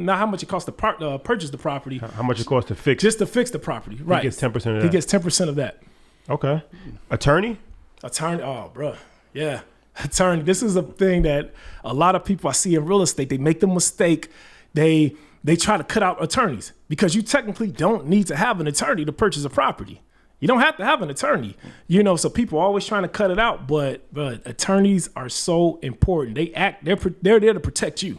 not how much it costs to purchase the property. How much it costs to fix? Just to fix the property, right? He gets 10% of that. He gets 10% of that. Okay. Attorney? Oh, bro. Yeah. Attorney. This is a thing that a lot of people I see in real estate, they make the mistake. They try to cut out attorneys because you technically don't need to have an attorney to purchase a property. You don't have to have an attorney, so people are always trying to cut it out, but attorneys are so important. They're there to protect you.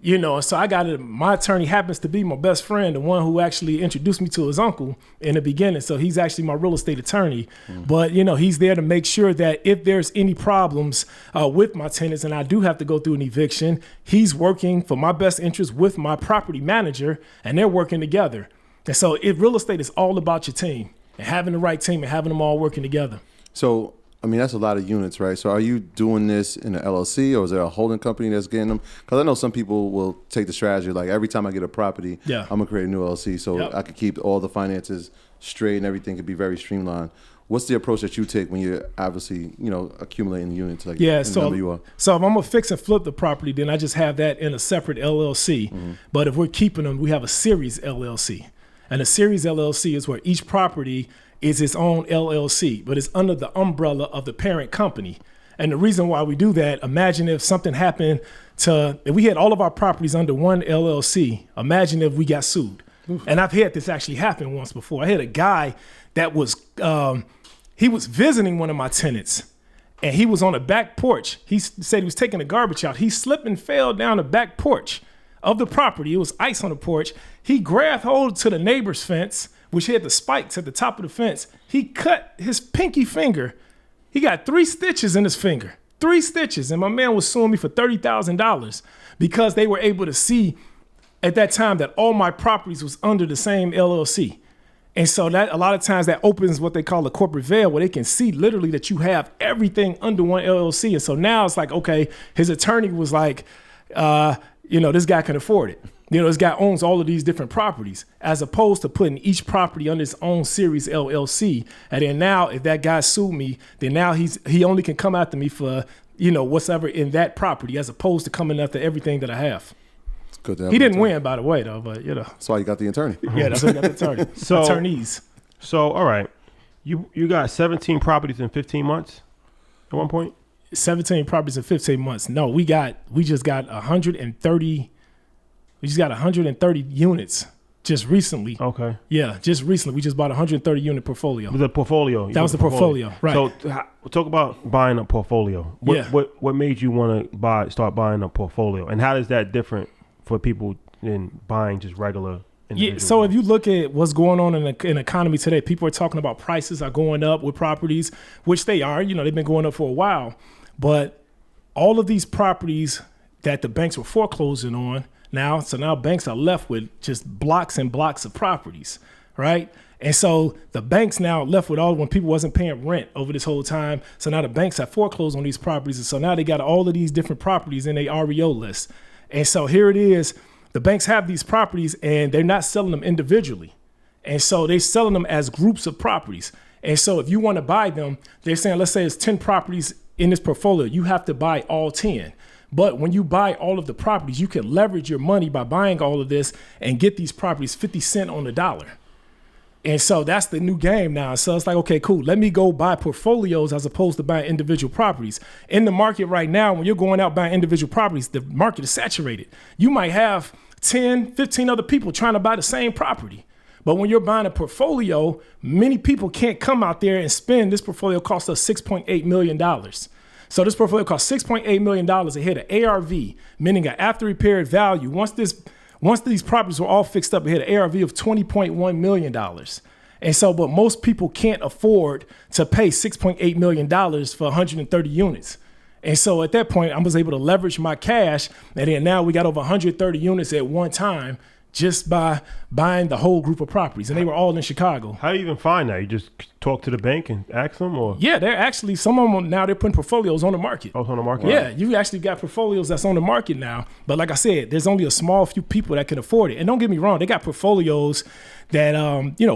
So I got my attorney happens to be my best friend, the one who actually introduced me to his uncle in the beginning. So he's actually my real estate attorney. But, he's there to make sure that if there's any problems with my tenants and I do have to go through an eviction, he's working for my best interest with my property manager, and they're working together. And so real estate is all about your team and having the right team and having them all working together. So, that's a lot of units, right? So are you doing this in an LLC, or is there a holding company that's getting them? Because I know some people will take the strategy, like every time I get a property, I'm going to create a new LLC so I can keep all the finances straight and everything could be very streamlined. What's the approach that you take when you're obviously, accumulating units? So if I'm going to fix and flip the property, then I just have that in a separate LLC. But if we're keeping them, we have a series LLC. And a series LLC is where each property is its own LLC, but it's under the umbrella of the parent company. And the reason why we do that, imagine if something happened if we had all of our properties under one LLC, imagine if we got sued. And I've had this actually happen once before. I had a guy that was, he was visiting one of my tenants, and he was on the back porch. He said he was taking the garbage out. He slipped and fell down the back porch of the property. It was ice on the porch. He grabbed hold to the neighbor's fence, which had the spikes at the top of the fence. He cut his pinky finger. He got 3 stitches in his finger, 3 stitches. And my man was suing me for $30,000 because they were able to see at that time that all my properties was under the same LLC. And so that a lot of times that opens what they call a corporate veil, where they can see literally that you have everything under one LLC. And so now it's like, okay, his attorney was like, this guy can afford it. This guy owns all of these different properties, as opposed to putting each property under his own series LLC. And then now, if that guy sued me, then now he only can come after me for, whatever in that property, as opposed to coming after everything that I have. It's good to have he didn't win, by the way, though, but That's why you got the attorney. Yeah, that's why you got the attorney. Attorneys. So, all right. You got 17 properties in 15 months at one point? 17 properties in 15 months. No, we just got 130. We just got 130 units just recently. Okay. Yeah, just recently. We just bought a 130 unit portfolio. The portfolio. That was the portfolio, right. So talk about buying a portfolio. What made you want to start buying a portfolio? And how is that different for people than buying just regular individuals? Yeah, so if you look at what's going on in the economy today, people are talking about prices are going up with properties, which they are. They've been going up for a while. But all of these properties that the banks were foreclosing on, now banks are left with just blocks and blocks of properties, right? And so the banks now left with when people wasn't paying rent over this whole time. So now the banks have foreclosed on these properties. And so now they got all of these different properties in their REO list. And so here it is. The banks have these properties and they're not selling them individually. And so they're selling them as groups of properties. And so if you want to buy them, they're saying, let's say it's 10 properties in this portfolio, you have to buy all 10. But when you buy all of the properties, you can leverage your money by buying all of this and get these properties 50 cents on the dollar. And so that's the new game now. So it's like, okay, cool. Let me go buy portfolios as opposed to buying individual properties. In the market right now, when you're going out buying individual properties, the market is saturated. You might have 10, 15 other people trying to buy the same property. But when you're buying a portfolio, many people can't come out there and spend. This portfolio cost us $6.8 million. So this portfolio cost $6.8 million. It hit an ARV, meaning an after repaired value. Once these properties were all fixed up, it hit an ARV of $20.1 million. And so, but most people can't afford to pay $6.8 million for 130 units. And so at that point, I was able to leverage my cash. And then now we got over 130 units at one time just by buying the whole group of properties. And they were all in Chicago. How do you even find that? You just talk to the bank and ask them? Or yeah, they're actually, some of them now they're putting portfolios on the market. Oh, it's on the market? Yeah, you actually got portfolios that's on the market now. But like I said, there's only a small few people that can afford it. And don't get me wrong, they got portfolios that,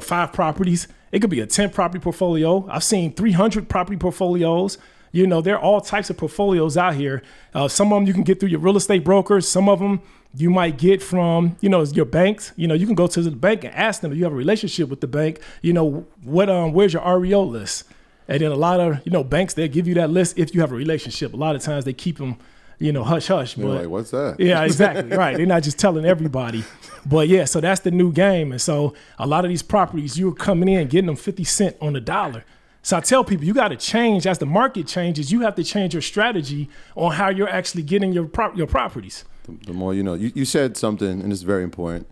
5 properties. It could be a 10 property portfolio. I've seen 300 property portfolios. There are all types of portfolios out here. Some of them you can get through your real estate brokers. Some of them you might get from, your banks. You can go to the bank and ask them if you have a relationship with the bank, where's your REO list? And then a lot of, banks, they'll give you that list if you have a relationship. A lot of times they keep them hush hush. They're But like, what's that? yeah, exactly. Right. They're not just telling everybody. But yeah, so that's the new game. And so a lot of these properties, you're coming in, getting them 50 cents on the dollar. So I tell people, you got to change as the market changes. You have to change your strategy on how you're actually getting your properties. The more you know. You said something, and it's very important.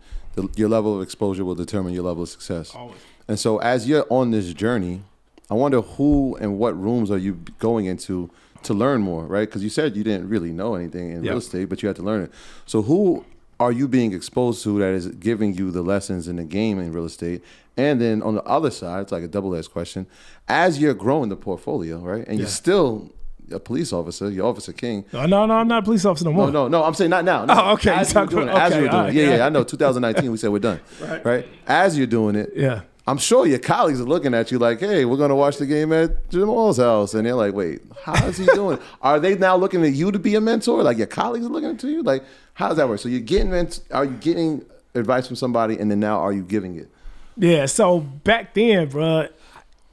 Your level of exposure will determine your level of success. Always. And so as you're on this journey, I wonder who and what rooms are you going into to learn more, right? Because you said you didn't really know anything in real estate, but you had to learn it. So who are you being exposed to that is giving you the lessons in the game in real estate? And then on the other side, it's like a double-edged question. As you're growing the portfolio, right? And you're still a police officer, you're Officer King. No, I'm not a police officer no more. No, I'm saying not now. No. Oh, okay. As you're doing it. As you're doing it. Yeah, I know. 2019, we said we're done. Right? As you're doing it, I'm sure your colleagues are looking at you like, hey, we're going to watch the game at Jemal's house. And they're like, wait, how is he doing? Are they now looking at you to be a mentor? Like your colleagues are looking at you? Like, how does that work? So are you getting advice from somebody and then now are you giving it? Yeah, so back then, bro,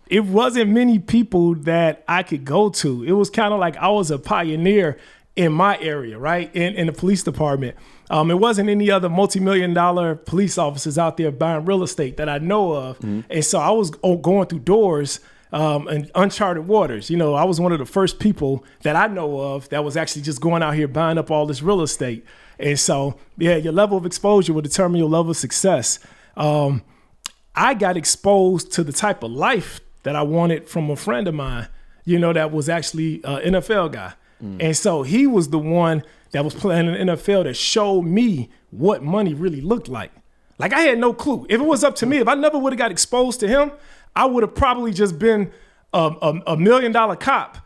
it wasn't many people that I could go to. It was kind of like I was a pioneer in my area, right? In the police department. It wasn't any other multi-million-dollar police officers out there buying real estate that I know of. Mm-hmm. And so I was going through doors in uncharted waters. I was one of the first people that I know of that was actually just going out here buying up all this real estate. And so, yeah, your level of exposure will determine your level of success. I got exposed to the type of life that I wanted from a friend of mine, that was actually an NFL guy. And so he was the one that was playing in the NFL that showed me what money really looked like. Like I had no clue. If it was up to me, if I never would have got exposed to him, I would have probably just been a $1 million cop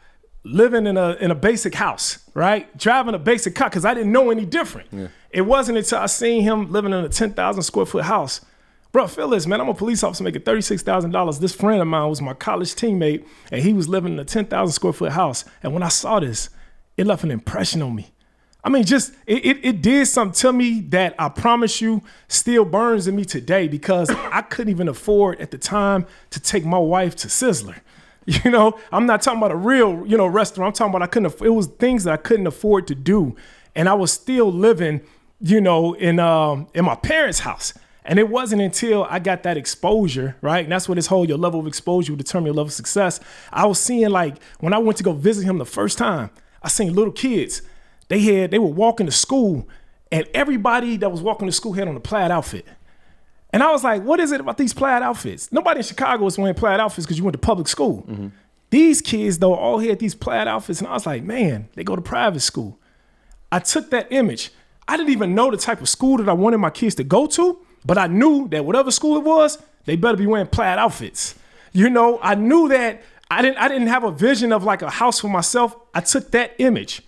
living in a basic house, right? Driving a basic car because I didn't know any different. Yeah. It wasn't until I seen him living in a 10,000 square foot house. Bro, feel this, man. I'm a police officer making $36,000. This friend of mine was my college teammate, and he was living in a 10,000 square foot house. And when I saw this, it left an impression on me. I mean, just it did something to me that I promise you still burns in me today because I couldn't even afford at the time to take my wife to Sizzler. I'm not talking about a real, restaurant. I'm talking about it was things that I couldn't afford to do. And I was still living, in my parents' house. And it wasn't until I got that exposure, right? And that's what this whole your level of exposure will determine your level of success. I was seeing like when I went to go visit him the first time, I seen little kids. They were walking to school and everybody that was walking to school had on a plaid outfit. And I was like, what is it about these plaid outfits? Nobody in Chicago was wearing plaid outfits because you went to public school. Mm-hmm. These kids though all had these plaid outfits and I was like, man, they go to private school. I took that image. I didn't even know the type of school that I wanted my kids to go to. But I knew that whatever school it was, they better be wearing plaid outfits. I knew that I didn't have a vision of like a house for myself. I took that image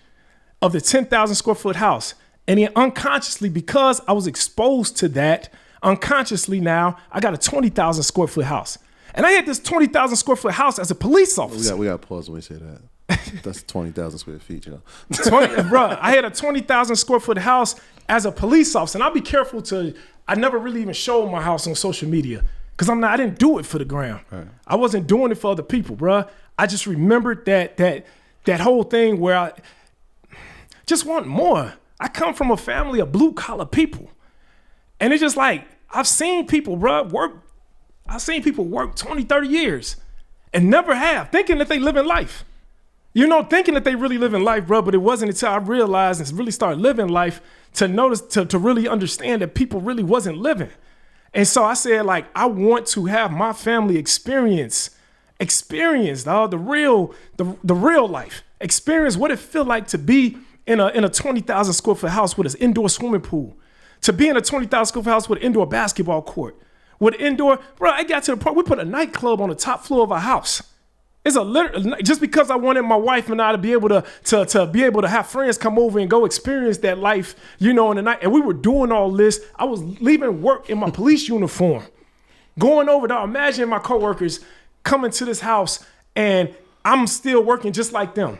of the 10,000 square foot house. And then unconsciously, because I was exposed to that, unconsciously now, I got a 20,000 square foot house. And I had this 20,000 square foot house as a police officer. We got to pause when we say that. That's 20,000 square feet, 20, bro, I had a 20,000 square foot house as a police officer. And I'll be careful I never really even showed my house on social media because I didn't do it for the gram. Right. I wasn't doing it for other people, bro. I just remembered that whole thing where I just want more. I come from a family of blue collar people. And it's just like, I've seen people, bro, work 20, 30 years and never have, thinking that they live in life. Thinking that they really live in life, bro, but it wasn't until I realized and really started living life to notice, to really understand that people really wasn't living. And so I said, like, I want to have my family experience, the real life, experience what it feel like to be in a 20,000 square foot house with an indoor swimming pool, to be in a 20,000 square foot house with an indoor basketball court, with indoor, bro, I got to the point, we put a nightclub on the top floor of our house. Just because I wanted my wife and I to be able to have friends come over and go experience that life, in the night. And we were doing all this. I was leaving work in my police uniform, going over there. Imagine my coworkers coming to this house and I'm still working just like them.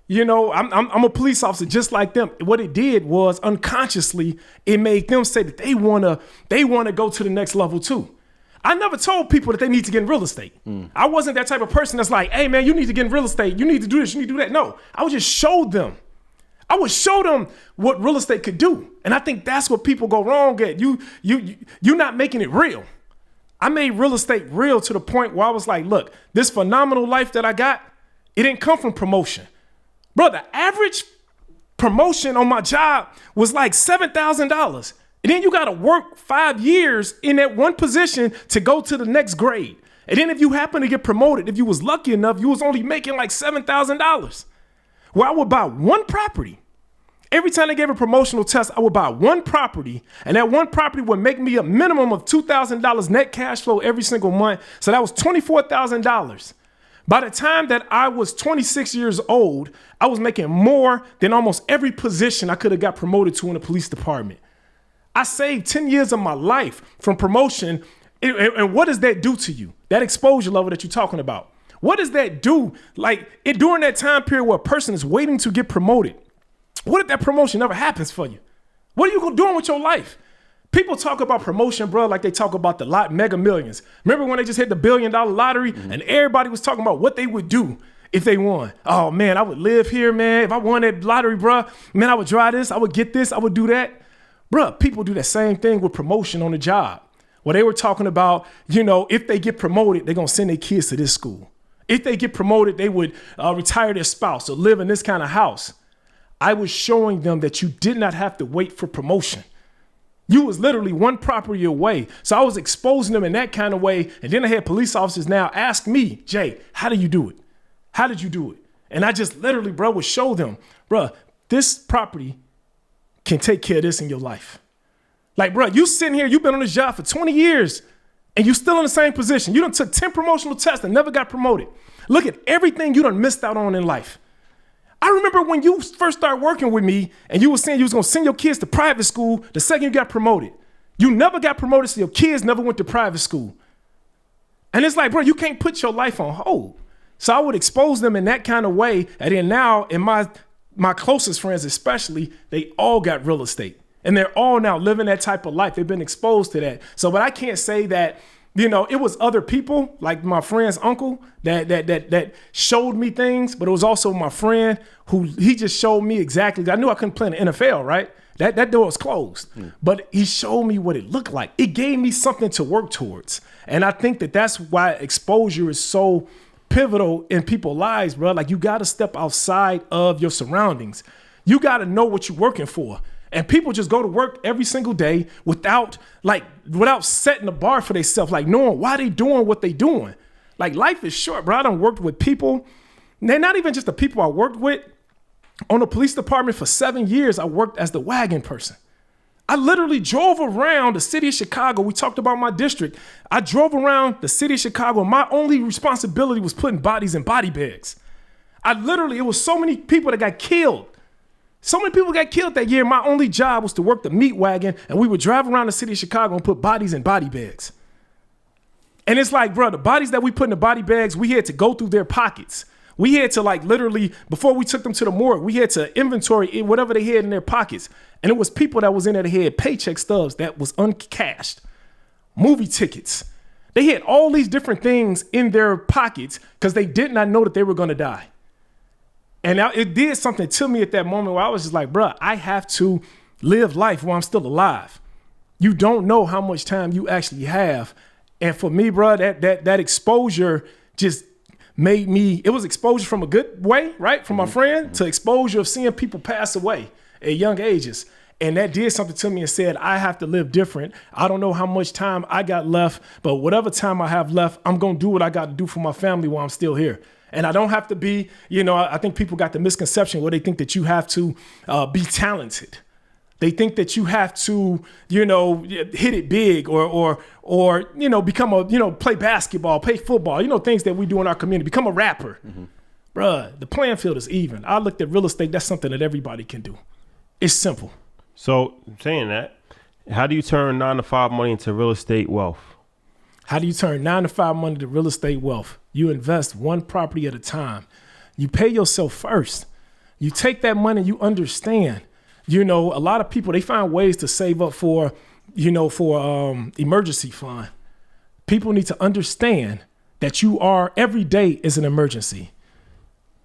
I'm a police officer just like them. What it did was unconsciously, it made them say that they wanna go to the next level too. I never told people that they need to get in real estate. I wasn't that type of person that's like, hey man, you need to get in real estate. You need to do this, you need to do that. No, I would just show them. I would show them what real estate could do. And I think that's what people go wrong at. You're not making it real. I made real estate real to the point where I was like, look, this phenomenal life that I got, it didn't come from promotion. Bro, the average promotion on my job was like $7,000. And then you got to work 5 years in that one position to go to the next grade. And then if you happen to get promoted, if you was lucky enough, you was only making like $7,000. Well, I would buy one property. Every time they gave a promotional test, I would buy one property, and that one property would make me a minimum of $2,000 net cash flow every single month. So that was $24,000. By the time that I was 26 years old, I was making more than almost every position I could have got promoted to in the police department. I saved 10 years of my life from promotion. And what does that do to you? That exposure level that you're talking about. What does that do? During that time period where a person is waiting to get promoted, what if that promotion never happens for you? What are you doing with your life? People talk about promotion, bro, like they talk about the Mega Millions. Remember when they just hit the $1 billion lottery and everybody was talking about what they would do if they won? Oh, man, I would live here, man. If I won that lottery, bro, man, I would drive this. I would get this. I would do that. Bro, people do that same thing with promotion on the job. Where they were talking about, if they get promoted, they're going to send their kids to this school. If they get promoted, they would retire their spouse or live in this kind of house. I was showing them that you did not have to wait for promotion. You was literally one property away. So I was exposing them in that kind of way. And then I had police officers now ask me, Jay, how do you do it? How did you do it? And I just literally, bro, would show them, bro, this property can take care of this in your life. Like, bro, you sitting here, you've been on this job for 20 years and you still in the same position. You done took 10 promotional tests and never got promoted. Look at everything you done missed out on in life. I remember when you first started working with me and you were saying you was going to send your kids to private school the second you got promoted. You never got promoted, so your kids never went to private school. And it's like, bro, you can't put your life on hold. So I would expose them in that kind of way. And then now in my closest friends especially, they all got real estate. And they're all now living that type of life. They've been exposed to that. So, but I can't say that, it was other people, like my friend's uncle, that showed me things, but it was also my friend who he just showed me exactly. I knew I couldn't play in the NFL, right? That door was closed, but he showed me what it looked like. It gave me something to work towards. And I think that's why exposure is so pivotal in people's lives, bro. Like, you got to step outside of your surroundings. You got to know what you're working for. And people just go to work every single day without setting a bar for themselves, like knowing why they doing what they doing. Like, life is short, bro. I done worked with people. They're not even just the people I worked with. On the police department for 7 years, I worked as the wagon person. I literally drove around the city of Chicago. We talked about my district. I drove around the city of Chicago. My only responsibility was putting bodies in body bags. It was so many people that got killed. So many people got killed that year. My only job was to work the meat wagon, and we would drive around the city of Chicago and put bodies in body bags. And it's like, bro, the bodies that we put in the body bags, we had to go through their pockets. We had to literally, before we took them to the morgue, we had to inventory whatever they had in their pockets. And it was people that was in there that had paycheck stubs that was uncashed, movie tickets. They had all these different things in their pockets because they did not know that they were going to die. And it did something to me at that moment where I was just like, bro, I have to live life while I'm still alive. You don't know how much time you actually have. And for me, bro, that exposure just made me, it was exposure from a good way, right? From my friend to exposure of seeing people pass away at young ages. And that did something to me and said, I have to live different. I don't know how much time I got left, but whatever time I have left, I'm going to do what I got to do for my family while I'm still here. And I don't have to be, I think people got the misconception where they think that you have to be talented. They think that you have to, hit it big or become play basketball, play football, things that we do in our community, become a rapper. Bruh, the playing field is even. I looked at real estate. That's something that everybody can do. It's simple. So saying that, how do you turn 9-to-5 money into real estate wealth? How do you turn 9-to-5 money to real estate wealth? You invest one property at a time. You pay yourself first. You take that money, you understand. A lot of people, they find ways to save up for emergency fund. People need to understand that every day is an emergency.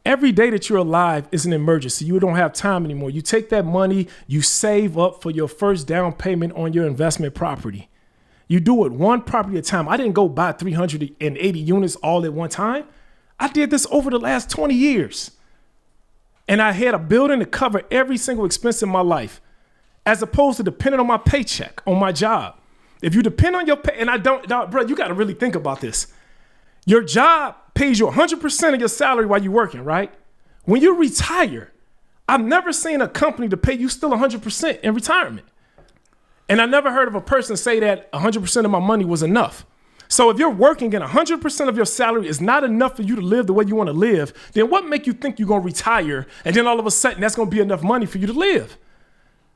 Every day that you're alive is an emergency. You don't have time anymore. You take that money, you save up for your first down payment on your investment property. You do it one property at a time. I didn't go buy 380 units all at one time. I did this over the last 20 years. And I had a building to cover every single expense in my life, as opposed to depending on my paycheck, on my job. If you depend on your pay, and bro, you got to really think about this. Your job pays you 100% of your salary while you're working, right? When you retire, I've never seen a company to pay you still 100% in retirement. And I never heard of a person say that 100% of my money was enough. So if you're working and 100% of your salary is not enough for you to live the way you want to live, then what make you think you're going to retire and then all of a sudden that's going to be enough money for you to live?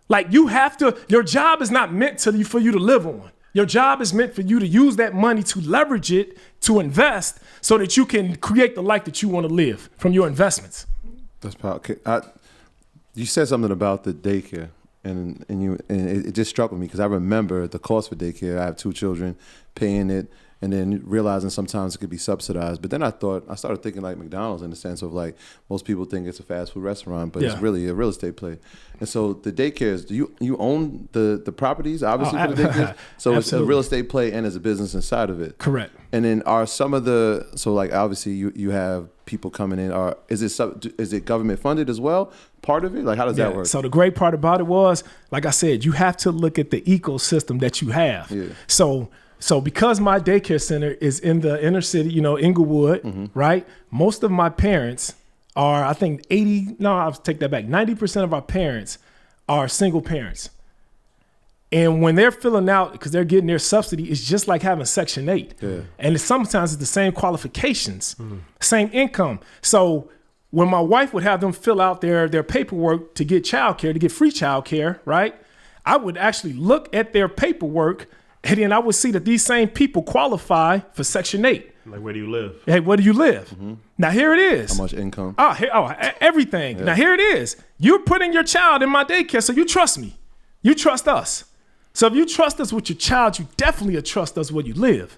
Like you have to, your job is not meant for you to live on. Your job is meant for you to use that money to leverage it, to invest so that you can create the life that you want to live from your investments. That's powerful. You said something about the daycare. And it just struck with me because I remember the cost for daycare. I have 2 children, paying it, and then realizing sometimes it could be subsidized. But then I started thinking like McDonald's in the sense of like most people think it's a fast food restaurant, but it's really a real estate play. And so the daycares, do you own the properties obviously for the daycares? So it's a real estate play and there's a business inside of it. Correct. And then are some of so like obviously you have people coming in, or is it government funded as well? Part of it? Like how does that work? So the great part about it was, like I said, you have to look at the ecosystem that you have. Yeah. So because my daycare center is in the inner city, Inglewood, right? Most of my parents are, I think I'll take that back. 90% of our parents are single parents. And when they're filling out, because they're getting their subsidy, it's just like having Section 8. Yeah. And sometimes it's the same qualifications, same income. So when my wife would have them fill out their paperwork to get childcare, to get free childcare, right? I would actually look at their paperwork and then I would see that these same people qualify for Section 8. Like, where do you live? Hey, where do you live? Now, here it is. How much income? Everything. Yeah. Now, here it is. You're putting your child in my daycare, so you trust me. You trust us. So if you trust us with your child, you definitely trust us where you live.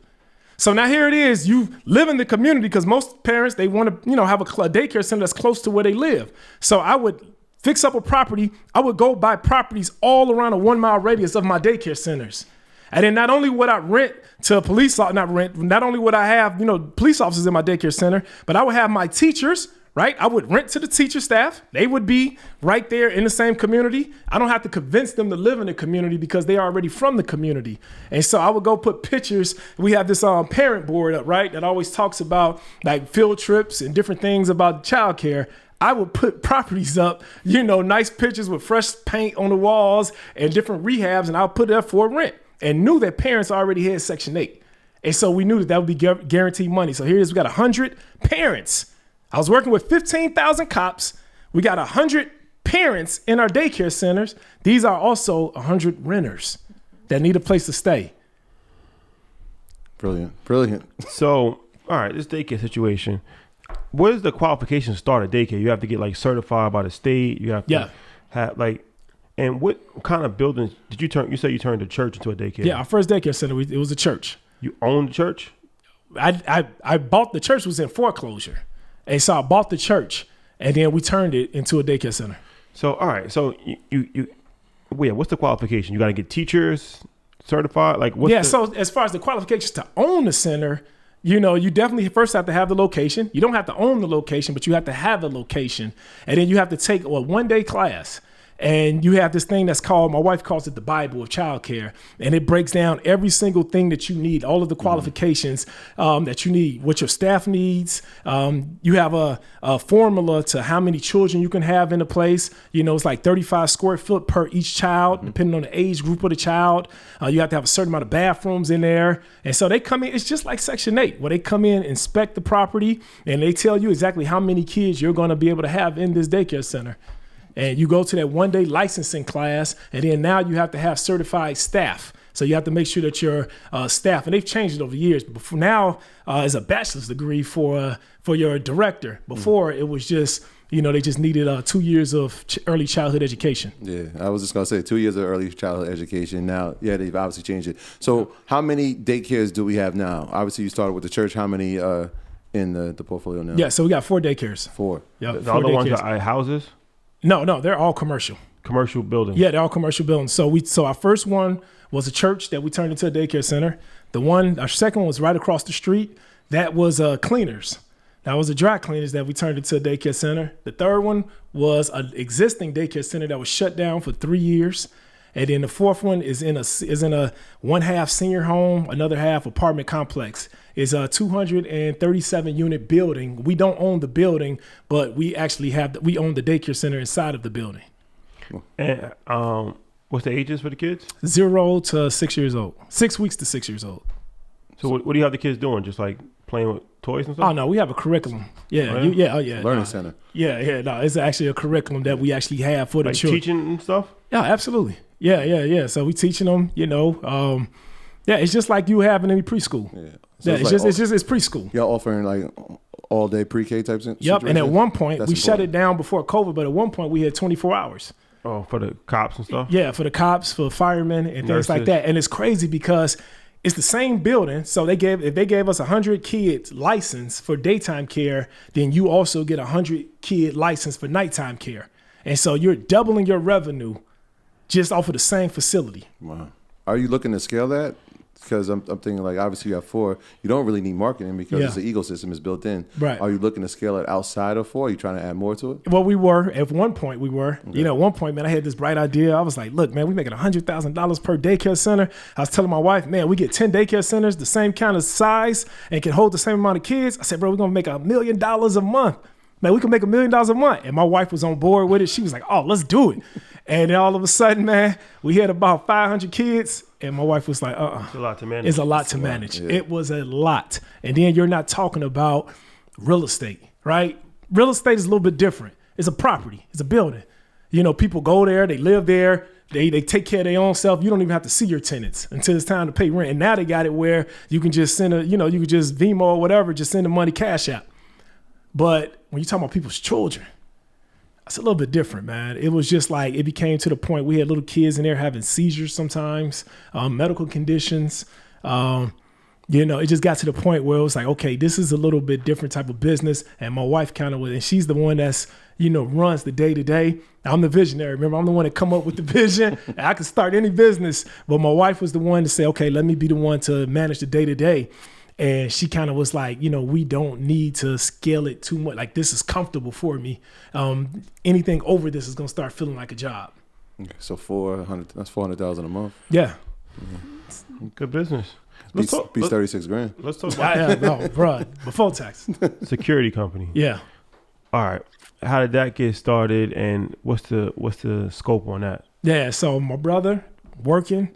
So now here it is. You live in the community because most parents, they want to, have a daycare center that's close to where they live. So I would fix up a property. I would go buy properties all around a 1 mile radius of my daycare centers. And then not only would I rent to not only would I have, police officers in my daycare center, but I would have my teachers, right? I would rent to the teacher staff. They would be right there in the same community. I don't have to convince them to live in the community because they are already from the community. And so I would go put pictures. We have this parent board up, right? That always talks about like field trips and different things about childcare. I would put properties up, nice pictures with fresh paint on the walls and different rehabs, and I'll put it up for rent. And knew that parents already had Section 8. And so we knew that would be guaranteed money. So here it is, we got 100 parents. I was working with 15,000 cops. We got 100 parents in our daycare centers. These are also 100 renters that need a place to stay. Brilliant. So, all right, this daycare situation, where does the qualification start at daycare? You have to get like certified by the state. You have to have like, and what kind of buildings did you turn? You say you turned the church into a daycare. Yeah, our first daycare center, it was a church. You owned the church? I bought the church, was in foreclosure. And so I bought the church and then we turned it into a daycare center. So, all right. So what's the qualification? You got to get teachers certified? Like what? So as far as the qualifications to own the center, you definitely first have to have the location. You don't have to own the location, but you have to have the location. And then you have to take a 1-day class. And you have this thing that's called, my wife calls it the Bible of childcare. And it breaks down every single thing that you need, all of the qualifications that you need, what your staff needs. You have a formula to how many children you can have in a place. It's like 35 square foot per each child, depending on the age group of the child. You have to have a certain amount of bathrooms in there. And so they come in, it's just like Section 8, where they come in, inspect the property, and they tell you exactly how many kids you're going to be able to have in this daycare center. And you go to that 1-day licensing class, and then now you have to have certified staff. So you have to make sure that your staff, and they've changed it over the years, but for now is a bachelor's degree for your director. Before it was just, they just needed 2 years of early childhood education. Yeah, I was just going to say 2 years of early childhood education. Now, they've obviously changed it. So how many daycares do we have now? Obviously, you started with the church. How many in the portfolio now? Yeah, so we got 4 daycares. 4. Yeah, The 4 other ones daycares. are houses, No, they're all commercial. commercial buildings. Yeah, they're all commercial buildings. So our first one was a church that we turned into a daycare center. Our second one was right across the street. That was cleaners. That was a dry cleaners that we turned into a daycare center. The third one was an existing daycare center that was shut down for 3 years. And then the fourth one is in a one half senior home, another half apartment complex. It's a 237 unit building. We don't own the building, but we actually we own the daycare center inside of the building. And what's the ages for the kids? 0 to 6 years old. 6 weeks to 6 years old. So what do you have the kids doing? Just like playing with toys and stuff? Oh no, we have a curriculum. Yeah, Oh, yeah? Learning center. Yeah. No, it's actually a curriculum that we actually have for the Like children. teaching and stuff? Yeah, absolutely. Yeah. So we teaching them. It's just like you have in any preschool. Yeah. Yeah, it's preschool. Y'all offering like all day pre-K types. Yep. And at one point That's we shut important. it down before COVID, but at one point we had 24 hours. Oh, for the cops and stuff? Yeah, for the cops, for firemen, and things like Nurses. that. And it's crazy because it's the same building. So if they gave us 100 kids license for daytime care, then you also get 100 kid license for nighttime care. And so you're doubling your revenue just off of the same facility. Wow. Are you looking to scale that? Because I'm thinking like obviously you have 4. You don't really need marketing because it's an ecosystem is built in. Right. Are you looking to scale it outside of 4? Are you trying to add more to it? Well, we were at one point. At one point, man, I had this bright idea. I was like, look, man, we making $100,000 per daycare center. I was telling my wife, man, we get 10 daycare centers, the same kind of size and can hold the same amount of kids. I said, bro, we're going to make $1 million a month. Man, we can make $1 million a month. And my wife was on board with it. She was like, oh, let's do it. And then all of a sudden, man, we had about 500 kids. And my wife was like, It's a lot to manage. It's a lot to manage. Yeah. It was a lot. And then you're not talking about real estate, right? Real estate is a little bit different. It's a property. It's a building. People go there. They live there. They take care of their own self. You don't even have to see your tenants until it's time to pay rent. And now they got it where you can just send you can just Venmo or whatever, just send the money cash out. But when you talk about people's children, it's a little bit different, man. It was just like it became to the point we had little kids in there having seizures sometimes, medical conditions. It just got to the point where it was like, okay, this is a little bit different type of business. And my wife kind of was, and she's the one that's, runs the day to day. I'm the visionary. Remember, I'm the one that come up with the vision. I could start any business, but my wife was the one to say, okay, let me be the one to manage the day to day. And she kind of was like, we don't need to scale it too much. Like, this is comfortable for me. Anything over this is going to start feeling like a job. Okay, so 400. That's $400,000 a month. Yeah. Good business. Beats 36 grand. Let's talk about No, bro. Before tax. security company. Yeah. All right. How did that get started, and what's the scope on that? Yeah. So my brother working,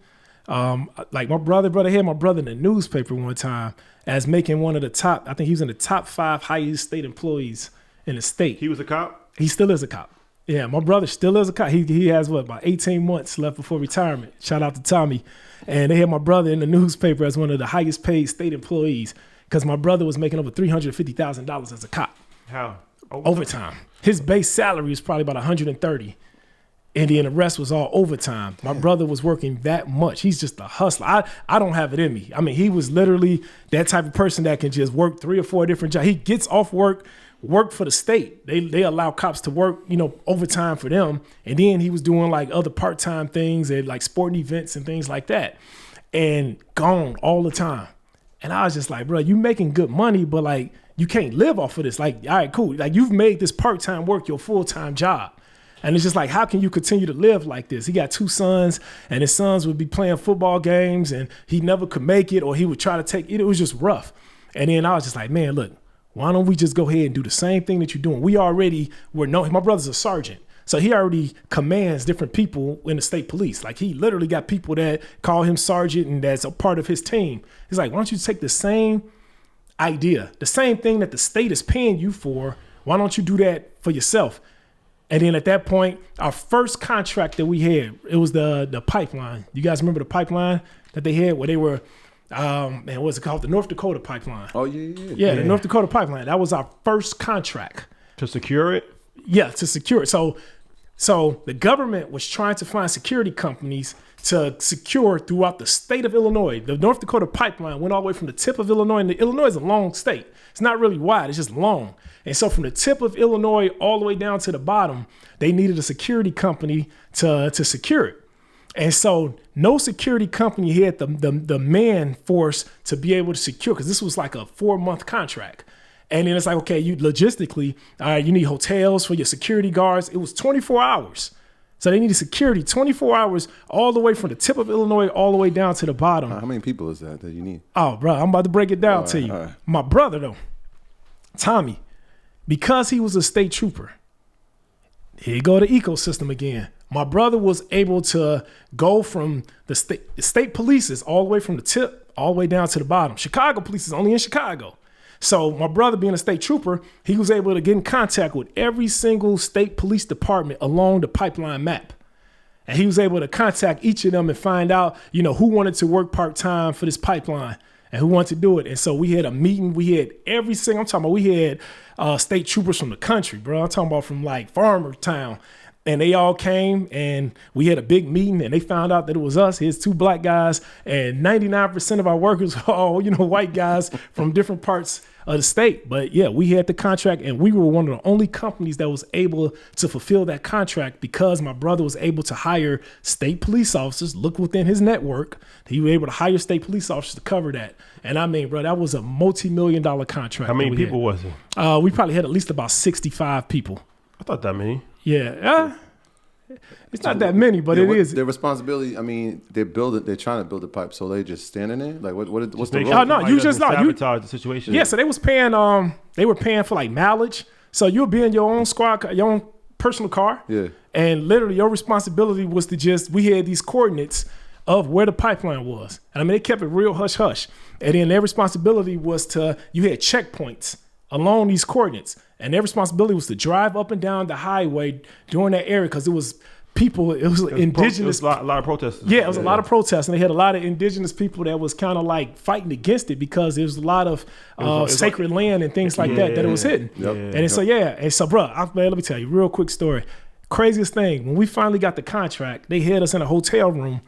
like my brother had my brother in the newspaper one time as making one of the top. I think he was in the top 5 highest state employees in the state. He was a cop? He still is a cop. Yeah, my brother still is a cop. He has about 18 months left before retirement. Shout out to Tommy. And they had my brother in the newspaper as one of the highest paid state employees because my brother was making over $350,000 as a cop. How? Overtime. His base salary was probably about $130,000. And then the rest was all overtime. My brother was working that much. He's just a hustler. I don't have it in me. I mean, he was literally that type of person that can just work 3 or 4 different jobs. He gets off work for the state. They allow cops to work, overtime for them. And then he was doing like other part-time things and like sporting events and things like that. And gone all the time. And I was just like, bro, you making good money, but like you can't live off of this. Like, all right, cool. Like you've made this part-time work your full-time job. And it's just like, how can you continue to live like this? He got 2 sons, and his sons would be playing football games, and he never could make it, or he would try to take it. It was just rough. And then I was just like, man, look, why don't we just go ahead and do the same thing that you're doing? My brother's a sergeant, so he already commands different people in the state police. Like he literally got people that call him sergeant, and that's a part of his team. He's like, why don't you take the same idea, the same thing that the state is paying you for, why don't you do that for yourself? And then at that point, our first contract that we had, it was the pipeline. You guys remember the pipeline that they had where they were, what's it called? The North Dakota pipeline. Oh, yeah. Yeah, the North Dakota pipeline. That was our first contract. To secure it? Yeah, to secure it. So So the government was trying to find security companies to secure throughout the state of Illinois. The North Dakota pipeline went all the way from the tip of Illinois, and Illinois is a long state. It's not really wide, it's just long. And so from the tip of Illinois all the way down to the bottom, they needed a security company to secure it. And so no security company had the man force to be able to secure, because this was like a 4-month contract. And then it's like, okay, you logistically, you need hotels for your security guards. It was 24 hours. So they needed security 24 hours all the way from the tip of Illinois all the way down to the bottom. How many people is that you need? Oh, bro, I'm about to break it down to you. Right. My brother, though, Tommy, because he was a state trooper, here you go to ecosystem again. My brother was able to go from the state police all the way from the tip all the way down to the bottom. Chicago police is only in Chicago. So my brother, being a state trooper, he was able to get in contact with every single state police department along the pipeline map. And he was able to contact each of them and find out, who wanted to work part-time for this pipeline and who wanted to do it. And so we had a meeting. We had we had state troopers from the country, bro. I'm talking about from like Farmer Town. And they all came and we had a big meeting, and they found out that it was us. Here's 2 black guys, and 99% of our workers are all, white guys from different parts of the state. But yeah, we had the contract, and we were one of the only companies that was able to fulfill that contract because my brother was able to hire state police officers, look within his network. He was able to hire state police officers to cover that. And I mean, bro, that was a multi-million-dollar contract. How many people was it? We probably had at least about 65 people. I thought that many. Yeah, it's not that many, but it is. Their responsibility. I mean, they're trying to build a pipe, so they just standing there. Like, what's the role? Oh no, you just sabotage the situation. Yeah, so they was paying. They were paying for like mileage. So you'll be in your own your own personal car. Yeah. And literally, your responsibility was to we had these coordinates of where the pipeline was, and I mean, they kept it real hush hush. And then their responsibility was you had checkpoints along these coordinates. And their responsibility was to drive up and down the highway during that area, because it was people, it was indigenous. It was a lot of protesters. Yeah, it was a lot of protests. And they had a lot of indigenous people that was kind of like fighting against it, because there was a lot of sacred land and things like that it was hitting. Yep. And so, bro, man, let me tell you a real quick story. Craziest thing, when we finally got the contract, they had us in a hotel room.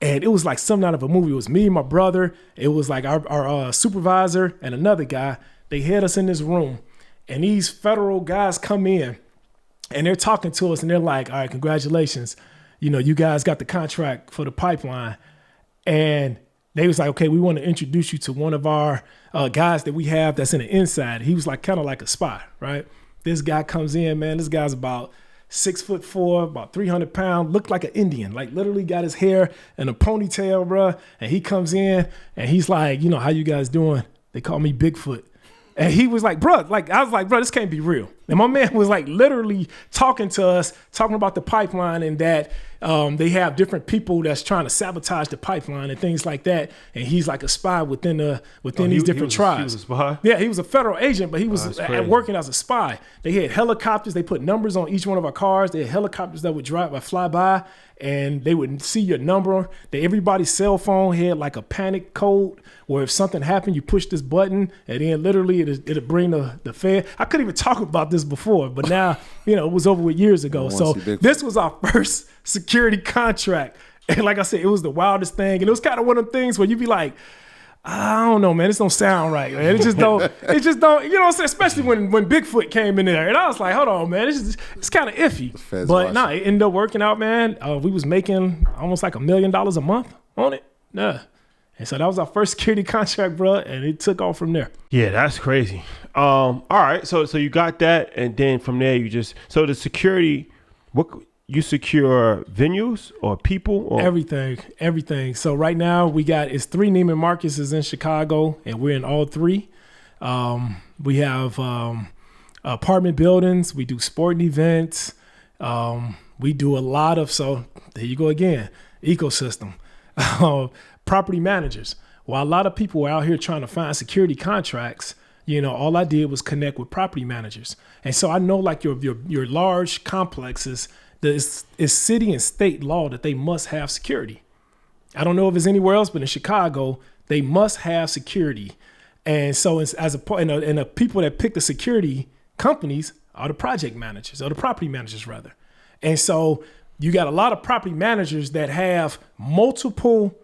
And it was like something out of a movie. It was me and my brother. It was like our supervisor and another guy. They had us in this room. And these federal guys come in and they're talking to us, and they're like, all right, congratulations. You guys got the contract for the pipeline. And they was like, okay, we want to introduce you to one of our guys that we have that's in the inside. He was like kind of like a spy, right? This guy comes in, man. This guy's about 6'4", about 300 pounds, looked like an Indian, like literally got his hair in a ponytail, bro. And he comes in and he's like, how you guys doing? They call me Bigfoot. And he was like, bro, I was like, bro, this can't be real. And my man was like literally talking to us, talking about the pipeline, and that they have different people that's trying to sabotage the pipeline and things like that. And he's like a spy within these different tribes. He was a spy? Yeah, he was a federal agent, but he was working as a spy. They had helicopters. They put numbers on each one of our cars. They had helicopters that would fly by, and they would see your number. Everybody's cell phone had like a panic code, where if something happened, you push this button, and then literally it'll bring the Fed. I couldn't even talk about this before, but now, it was over with years ago. So this was our first security contract. And like I said, it was the wildest thing. And it was kind of one of the things where you'd be like, I don't know, man, this don't sound right, man. It just don't, you know what I'm saying? Especially when Bigfoot came in there. And I was like, hold on, man, it's kind of iffy. But no, it ended up working out, man. We was making almost like $1 million a month on it. Yeah. And so that was our first security contract, bro, and it took off from there. Yeah, that's crazy. All right, so you got that, and then from there so the security, you secure venues or people or everything. So right now it's 3 Neiman Marcuses in Chicago, and we're in all 3. We have apartment buildings. We do sporting events. We do a lot of, so there you go again, ecosystem. Property managers. While a lot of people were out here trying to find security contracts, all I did was connect with property managers. And so I know like your large complexes, it's city and state law that they must have security. I don't know if it's anywhere else, but in Chicago, they must have security. And so the people that pick the security companies are the project managers, or the property managers rather. And so you got a lot of property managers that have multiple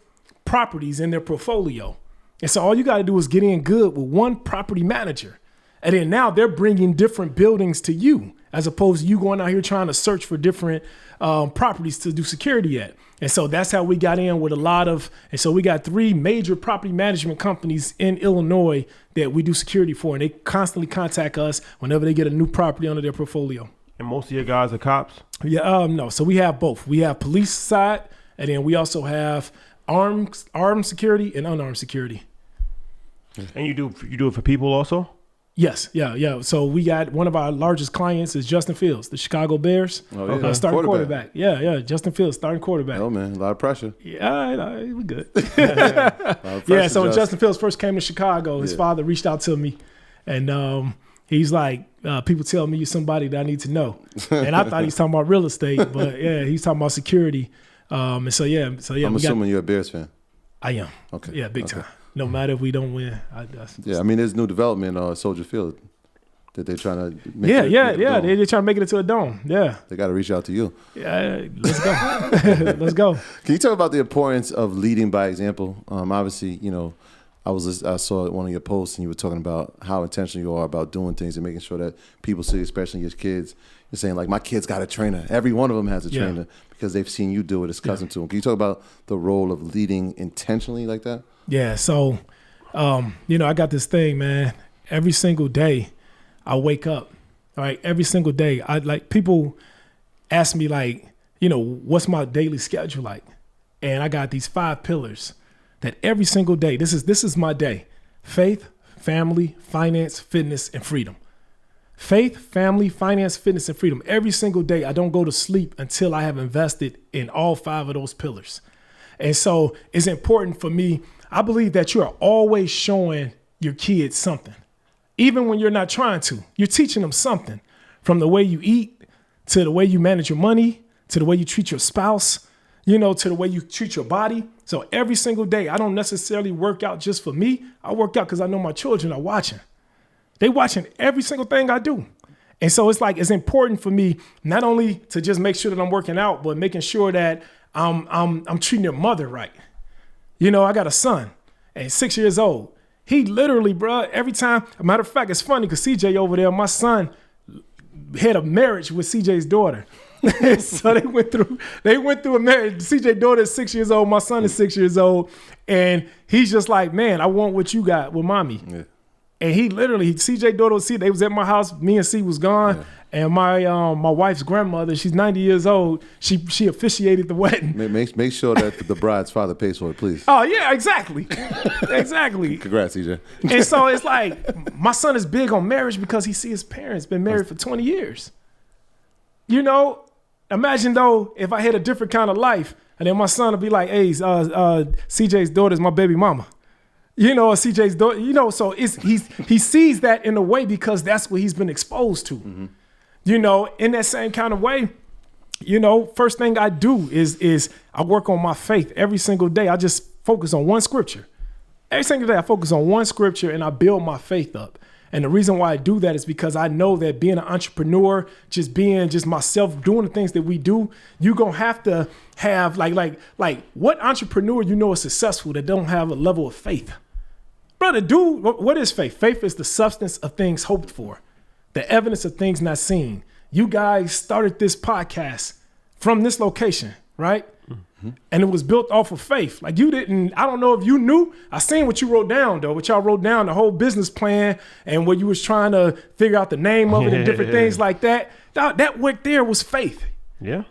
properties in their portfolio. And so all you got to do is get in good with one property manager. And then now they're bringing different buildings to you, as opposed to you going out here trying to search for different properties to do security at. And so that's how we got in with and so we got 3 major property management companies in Illinois that we do security for. And they constantly contact us whenever they get a new property under their portfolio. And most of your guys are cops? Yeah, no. So we have both. We have police side, and then we also have armed security and unarmed security. And you do it for people also? Yes, yeah. So we got one of our largest clients is Justin Fields, the Chicago Bears, starting quarterback. Yeah, Justin Fields, starting quarterback. Oh man, a lot of pressure. Yeah, we good. Yeah, so when Justin Fields first came to Chicago, his father reached out to me, and he's like, people tell me you're somebody that I need to know, and I thought he's talking about real estate, but yeah, he's talking about security. And so yeah. I'm assuming you're a Bears fan. I am. Okay. Yeah, big time. No matter if we don't win. I mean, there's new development on Soldier Field that they're trying to make Yeah. They're trying to make it into a dome. Yeah. They got to reach out to you. Yeah, let's go. Let's go. Can you talk about the importance of leading by example? Obviously, I saw one of your posts and you were talking about how intentional you are about doing things and making sure that people see, especially your kids. You're saying like, my kid's got a trainer. Every one of them has a trainer because they've seen you do it. It's cousin to them. Can you talk about the role of leading intentionally like that? Yeah. So, I got this thing, man. Every single day I wake up, all right? Every single day. People ask me like, what's my daily schedule like? And I got these 5 pillars that every single day, this is my day: faith, family, finance, fitness, and freedom. Faith, family, finance, fitness, and freedom. Every single day, I don't go to sleep until I have invested in all 5 of those pillars. And so it's important for me. I believe that you are always showing your kids something. Even when you're not trying to, you're teaching them something, from the way you eat to the way you manage your money, to the way you treat your spouse, to the way you treat your body. So every single day, I don't necessarily work out just for me. I work out because I know my children are watching. They watching every single thing I do. And so it's important for me not only to just make sure that I'm working out, but making sure that I'm treating their mother right. I got a son, and he's 6 years old. He literally, bro, every time, a matter of fact, it's funny because CJ over there, my son had a marriage with CJ's daughter. So they went through a marriage. CJ's daughter is 6 years old. My son is 6 years old. And he's just like, man, I want what you got with mommy. Yeah. And he literally, CJ daughter, they was at my house. Me and C was gone. Yeah. And my wife's grandmother, she's 90 years old. She officiated the wedding. Make sure that the bride's father pays for it, please. Oh yeah, exactly, exactly. Congrats, CJ. And so it's like my son is big on marriage because he sees his parents been married for 20 years. Imagine though if I had a different kind of life, and then my son would be like, "Hey, CJ's daughter's my baby mama." CJ's daughter. So he sees that in a way because that's what he's been exposed to. Mm-hmm. In that same kind of way, first thing I do is I work on my faith every single day. I just focus on one scripture. Every single day I focus on one scripture and I build my faith up. And the reason why I do that is because I know that being an entrepreneur, being myself, doing the things that we do, you're going to have like what entrepreneur is successful that don't have a level of faith? Brother, dude, what is faith? Faith is the substance of things hoped for, the evidence of things not seen. You guys started this podcast from this location, right? Mm-hmm. And it was built off of faith. Like you didn't, I don't know if you knew. I seen what you wrote down though, what y'all wrote down, the whole business plan and what you was trying to figure out the name of it and different things like that. That work there was faith. Yeah.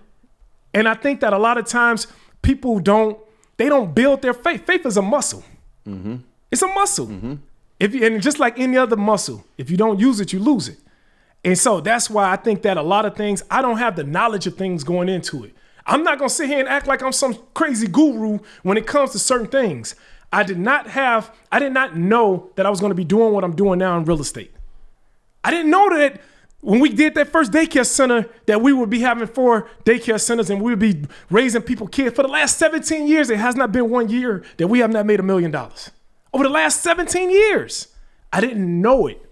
And I think that a lot of times people don't build their faith. Faith is a muscle. Mm-hmm. It's a muscle. Mm-hmm. And just like any other muscle, if you don't use it, you lose it. And so that's why I think that a lot of things, I don't have the knowledge of things going into it. I'm not going to sit here and act like I'm some crazy guru when it comes to certain things. I did not know that I was going to be doing what I'm doing now in real estate. I didn't know that when we did that first daycare center that we would be having 4 daycare centers and we would be raising kids. For the last 17 years, it has not been 1 year that we have not made $1 million. Over the last 17 years, I didn't know it.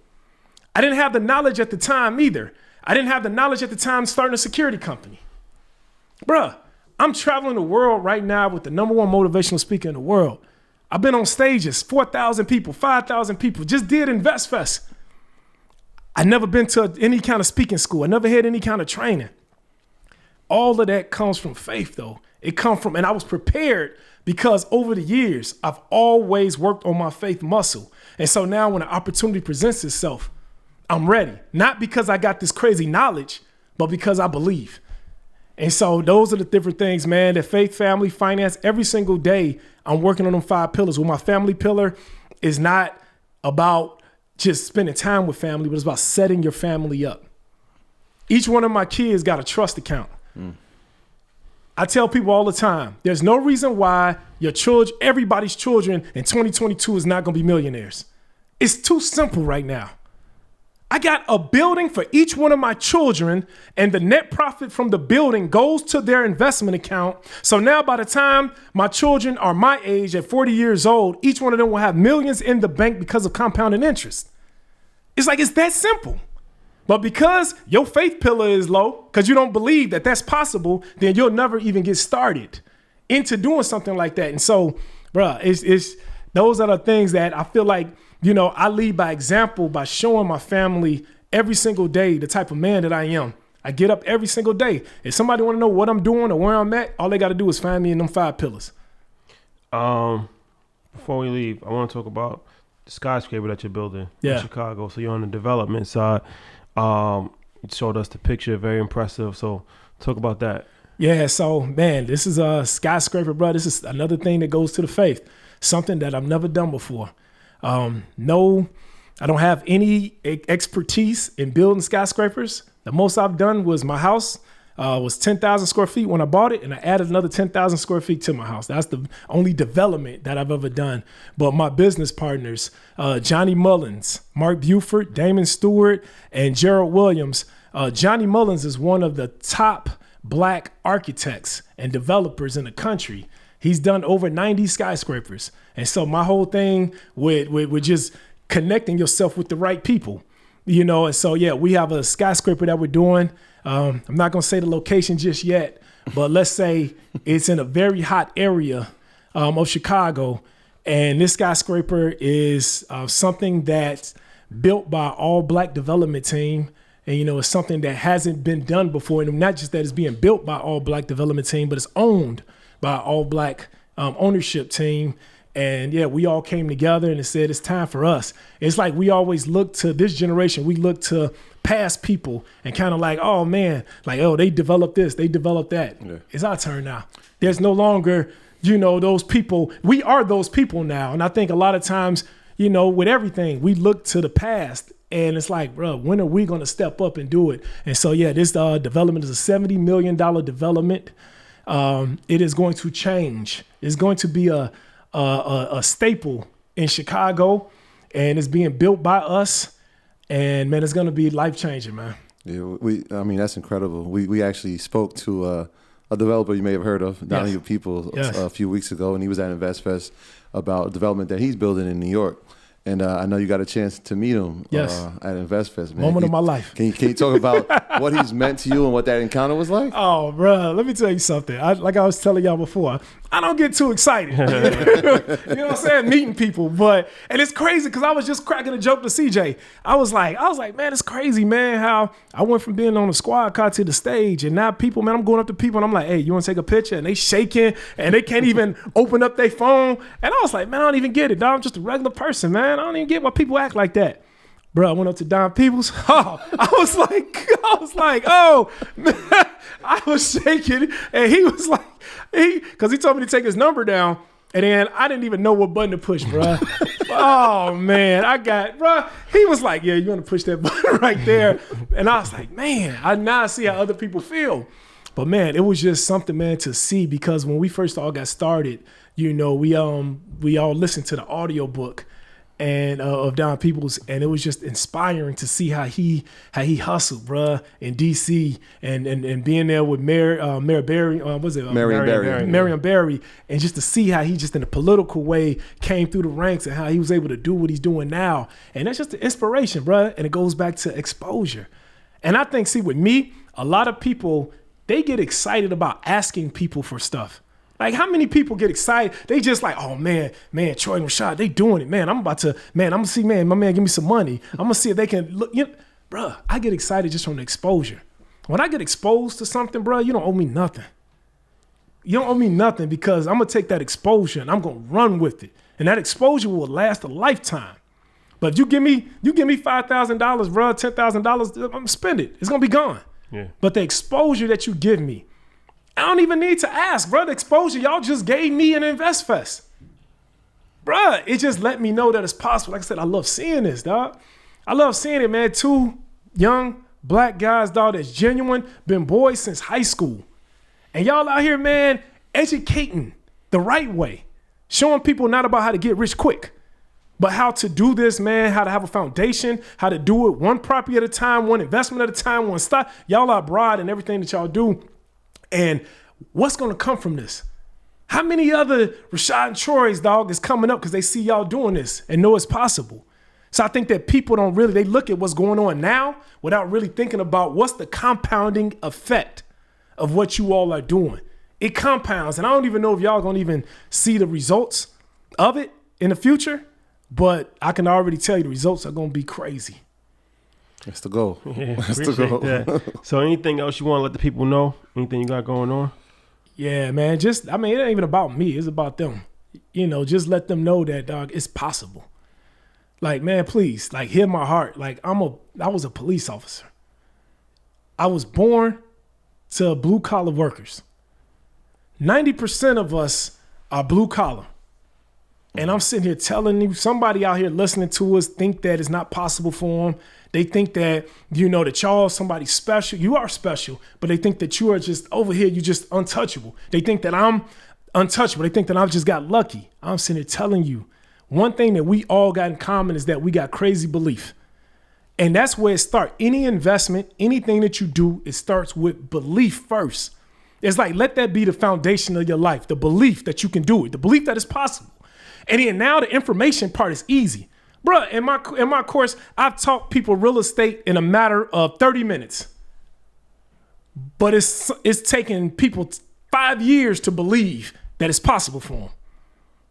I didn't have the knowledge at the time either. I didn't have the knowledge at the time starting a security company. Bruh, I'm traveling the world right now with the #1 motivational speaker in the world. I've been on stages, 4,000 people, 5,000 people, just did Invest Fest. I never been to any kind of speaking school. I never had any kind of training. All of that comes from faith though. It comes from, and I was prepared because over the years, I've always worked on my faith muscle. And so now when an opportunity presents itself, I'm ready. Not because I got this crazy knowledge, but because I believe. And so those are the different things, man, that faith, family, finance, every single day, I'm working on them 5 pillars. Well, my family pillar is not about just spending time with family, but it's about setting your family up. Each one of my kids got a trust account. I tell people all the time, there's no reason why your children, everybody's children in 2022 is not going to be millionaires. It's too simple right now. I got a building for each one of my children, and the net profit from the building goes to their investment account. So now by the time my children are my age at 40 years old, each one of them will have millions in the bank because of compounding interest. It's like, it's that simple. But because your faith pillar is low, because you don't believe that that's possible, then you'll never even get started into doing something like that. And so, bruh, it's those are the things that I feel like, you know, I lead by example by showing my family every single day the type of man that I am. I get up every single day. If somebody want to know what I'm doing or where I'm at, all they got to do is find me in them 5 pillars. Before we leave, I want to talk about the skyscraper that you're building in Chicago. So you're on the development side. You showed us the picture, very impressive. So talk about that. Yeah, so man, this is a skyscraper, bro. This is another thing that goes to the faith, something that I've never done before. No, I don't have any expertise in building skyscrapers. The most I've done was my house was 10,000 square feet when I bought it, and I added another 10,000 square feet to my house. That's the only development that I've ever done. But my business partners, Johnny Mullins, Mark Buford, Damon Stewart, and Gerald Williams. Johnny Mullins is one of the top Black architects and developers in the country. He's done over 90 skyscrapers. And so my whole thing with just connecting yourself with the right people, you know, and so, yeah, we have a skyscraper that we're doing. I'm not going to say the location just yet, but let's say it's in a very hot area of Chicago. And this skyscraper is something that's built by all Black development team. And, you know, it's something that hasn't been done before. And not just that it's being built by all Black development team, but it's owned by all Black ownership team. And yeah, we all came together and it said, it's time for us. It's like we always look to this generation. We look to past people and kind of like, oh man, like, oh, they developed this, they developed that. Yeah. It's our turn now. There's no longer, you know, those people. We are those people now. And I think a lot of times, you know, with everything, we look to the past and it's like, bro, when are we going to step up and do it? And so, yeah, this development is a $70 million development. It is going to change. It's going to be a staple in Chicago, and it's being built by us. And man, it's going to be life changing, man. Yeah, I mean, that's incredible. We actually spoke to a developer you may have heard of, Don Peebles, a few weeks ago, and he was at Invest Fest about development that he's building in New York. And I know you got a chance to meet him at Invest Fest, man. Moment of my life. Can you talk about what he's meant to you and what that encounter was like? Oh, bro, let me tell you something. Like I was telling y'all before, I don't get too excited. You know what I'm saying? Meeting people. And it's crazy because I was just cracking a joke to CJ. I was like, man, it's crazy, man, how I went from being on the squad car to the stage. And now people, man, I'm going up to people and I'm like, hey, you want to take a picture? And they shaking and they can't even open up their phone. And I was like, man, I don't even get it, dog. I'm just a regular person, man. I don't even get why people act like that. Bro, I went up to Don Peebles. Oh, I was like, oh, man. I was shaking. And he was like, because he told me to take his number down. And then I didn't even know what button to push, bro. Oh, man. He was like, yeah, you want to push that button right there. And I was like, man, I now see how other people feel. But, man, it was just something, man, to see. Because when we first all got started, you know, we all listened to the audiobook and of Don Peebles, and it was just inspiring to see how he hustled, bruh, in DC and being there with Marion Barry, and just to see how he just in a political way came through the ranks and how he was able to do what he's doing now. And that's just the inspiration, bruh, and it goes back to exposure. And I think, see, with me, a lot of people they get excited about asking people for stuff. Like, how many people get excited? They just like, oh man, Troy and Rashad, they doing it, man. I'm gonna see, man, my man, give me some money. I'm gonna see if they can look. Bruh, I get excited just from the exposure. When I get exposed to something, bruh, you don't owe me nothing. You don't owe me nothing because I'm gonna take that exposure and I'm gonna run with it. And that exposure will last a lifetime. But if you give me $5,000, bruh, $10,000, I'm gonna spend it. It's gonna be gone. Yeah. But the exposure that you give me, I don't even need to ask, bro. The exposure y'all just gave me in InvestFest. Bruh, it just let me know that it's possible. Like I said, I love seeing this, dog. I love seeing it, man. 2 young black guys, dog, that's genuine, been boys since high school. And y'all out here, man, educating the right way. Showing people not about how to get rich quick, but how to do this, man, how to have a foundation, how to do it one property at a time, one investment at a time, one stock. Y'all are broad in everything that y'all do. And what's going to come from this? How many other Rashad and Troy's, dog, is coming up because they see y'all doing this and know it's possible? So I think that people don't really, they look at what's going on now without really thinking about what's the compounding effect of what you all are doing. It compounds. And I don't even know if y'all going to even see the results of it in the future, but I can already tell you the results are going to be crazy. That's the goal. Yeah, That's the appreciate goal. that. So anything else you want to let the people know? Anything you got going on? Yeah, man. It ain't even about me. It's about them. Just let them know that, dog, it's possible. Like, man, please, like, hear my heart. Like, I was a police officer. I was born to blue collar workers. 90% of us are blue collar. And I'm sitting here telling you, somebody out here listening to us think that it's not possible for them. They think that, that y'all somebody special. You are special, but they think that you are just over here, you just untouchable. They think that I'm untouchable. They think that I've just got lucky. I'm sitting here telling you, one thing that we all got in common is that we got crazy belief. And that's where it starts. Any investment, anything that you do, it starts with belief first. It's like, let that be the foundation of your life, the belief that you can do it, the belief that it's possible. And then now the information part is easy. Bruh, in my course, I've taught people real estate in a matter of 30 minutes. But it's taken people 5 years to believe that it's possible for them.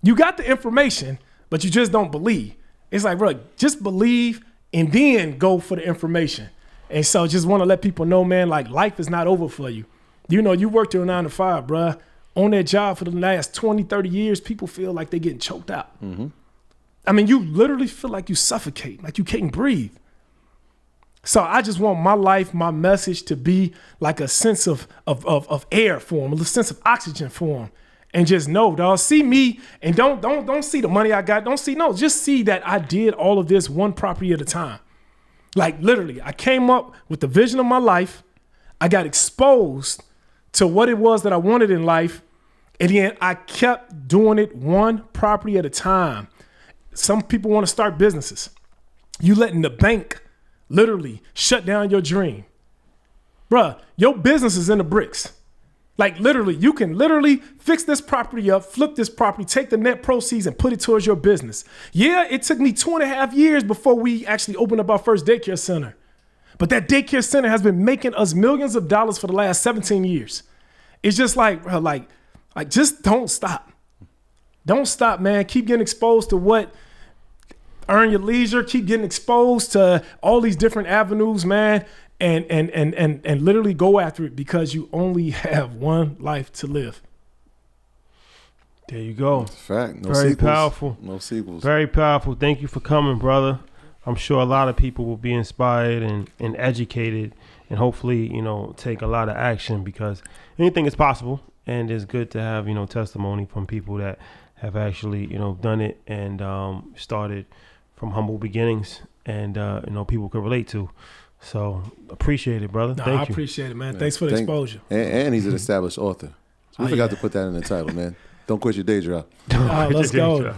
You got the information, but you just don't believe. It's like, bro, just believe and then go for the information. And so just want to let people know, man, like, life is not over for you. You worked your 9 to 5, bruh. On that job for the last 20, 30 years, people feel like they're getting choked out. Mm-hmm. I mean, you literally feel like you suffocate, like you can't breathe. So I just want my life, my message to be like a sense of air for them, a sense of oxygen for them. And just know, dog, see me and don't see the money I got. Just see that I did all of this one property at a time. Like, literally, I came up with the vision of my life. I got exposed to what it was that I wanted in life. And then I kept doing it one property at a time. Some people want to start businesses. You letting the bank literally shut down your dream. Bruh, your business is in the bricks. Like, literally, you can literally fix this property up, flip this property, take the net proceeds and put it towards your business. Yeah, it took me 2.5 years before we actually opened up our first daycare center. But that daycare center has been making us millions of dollars for the last 17 years. It's just like, bro, like just don't stop. Don't stop, man. Keep getting exposed to what earn your leisure. Keep getting exposed to all these different avenues, man. And literally go after it because you only have one life to live. There you go. That's a fact. No Very sequels. powerful. No sequels. Very powerful. Thank you for coming, brother. I'm sure a lot of people will be inspired and educated and hopefully, take a lot of action because anything is possible. And it's good to have, testimony from people that have actually, done it and started from humble beginnings and, people could relate to. So appreciate it, brother. Thank you. I appreciate it, man. Thanks for the exposure. And he's an established author. So we forgot to put that in the title, man. Don't quit your day job. Let's go.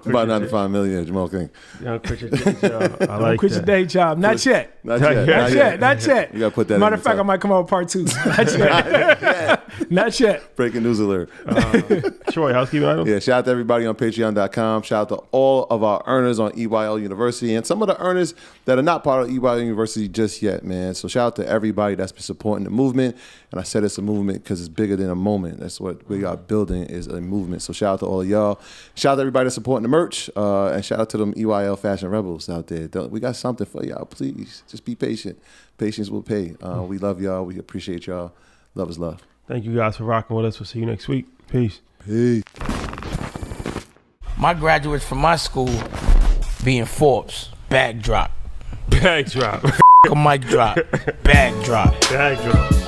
About 9 to 5 Millionaire, Jemal King. Don't quit your day job. I like Don't quit your day job. Not yet. Not yet. Not yet. You got to put that Matter in of fact, I might come out with part 2. Not yet. Not yet. Breaking news alert. Troy, housekeeping item? Yeah, shout out to everybody on patreon.com. Shout out to all of our earners on EYL University and some of the earners that are not part of EYL University just yet, man. So shout out to everybody that's been supporting the movement. And I said it's a movement because it's bigger than a moment. That's what we are building, is a movement. So shout out to all of y'all. Shout out to everybody that's supporting the merch. And shout out to them EYL fashion rebels out there. We got something for y'all. Please, just be patient. Patience will pay. We love y'all. We appreciate y'all. Love is love. Thank you guys for rocking with us. We'll see you next week. Peace. Peace. My graduates from my school being Forbes, bag drop. Bag drop. A mic drop, bag drop. Bag drop.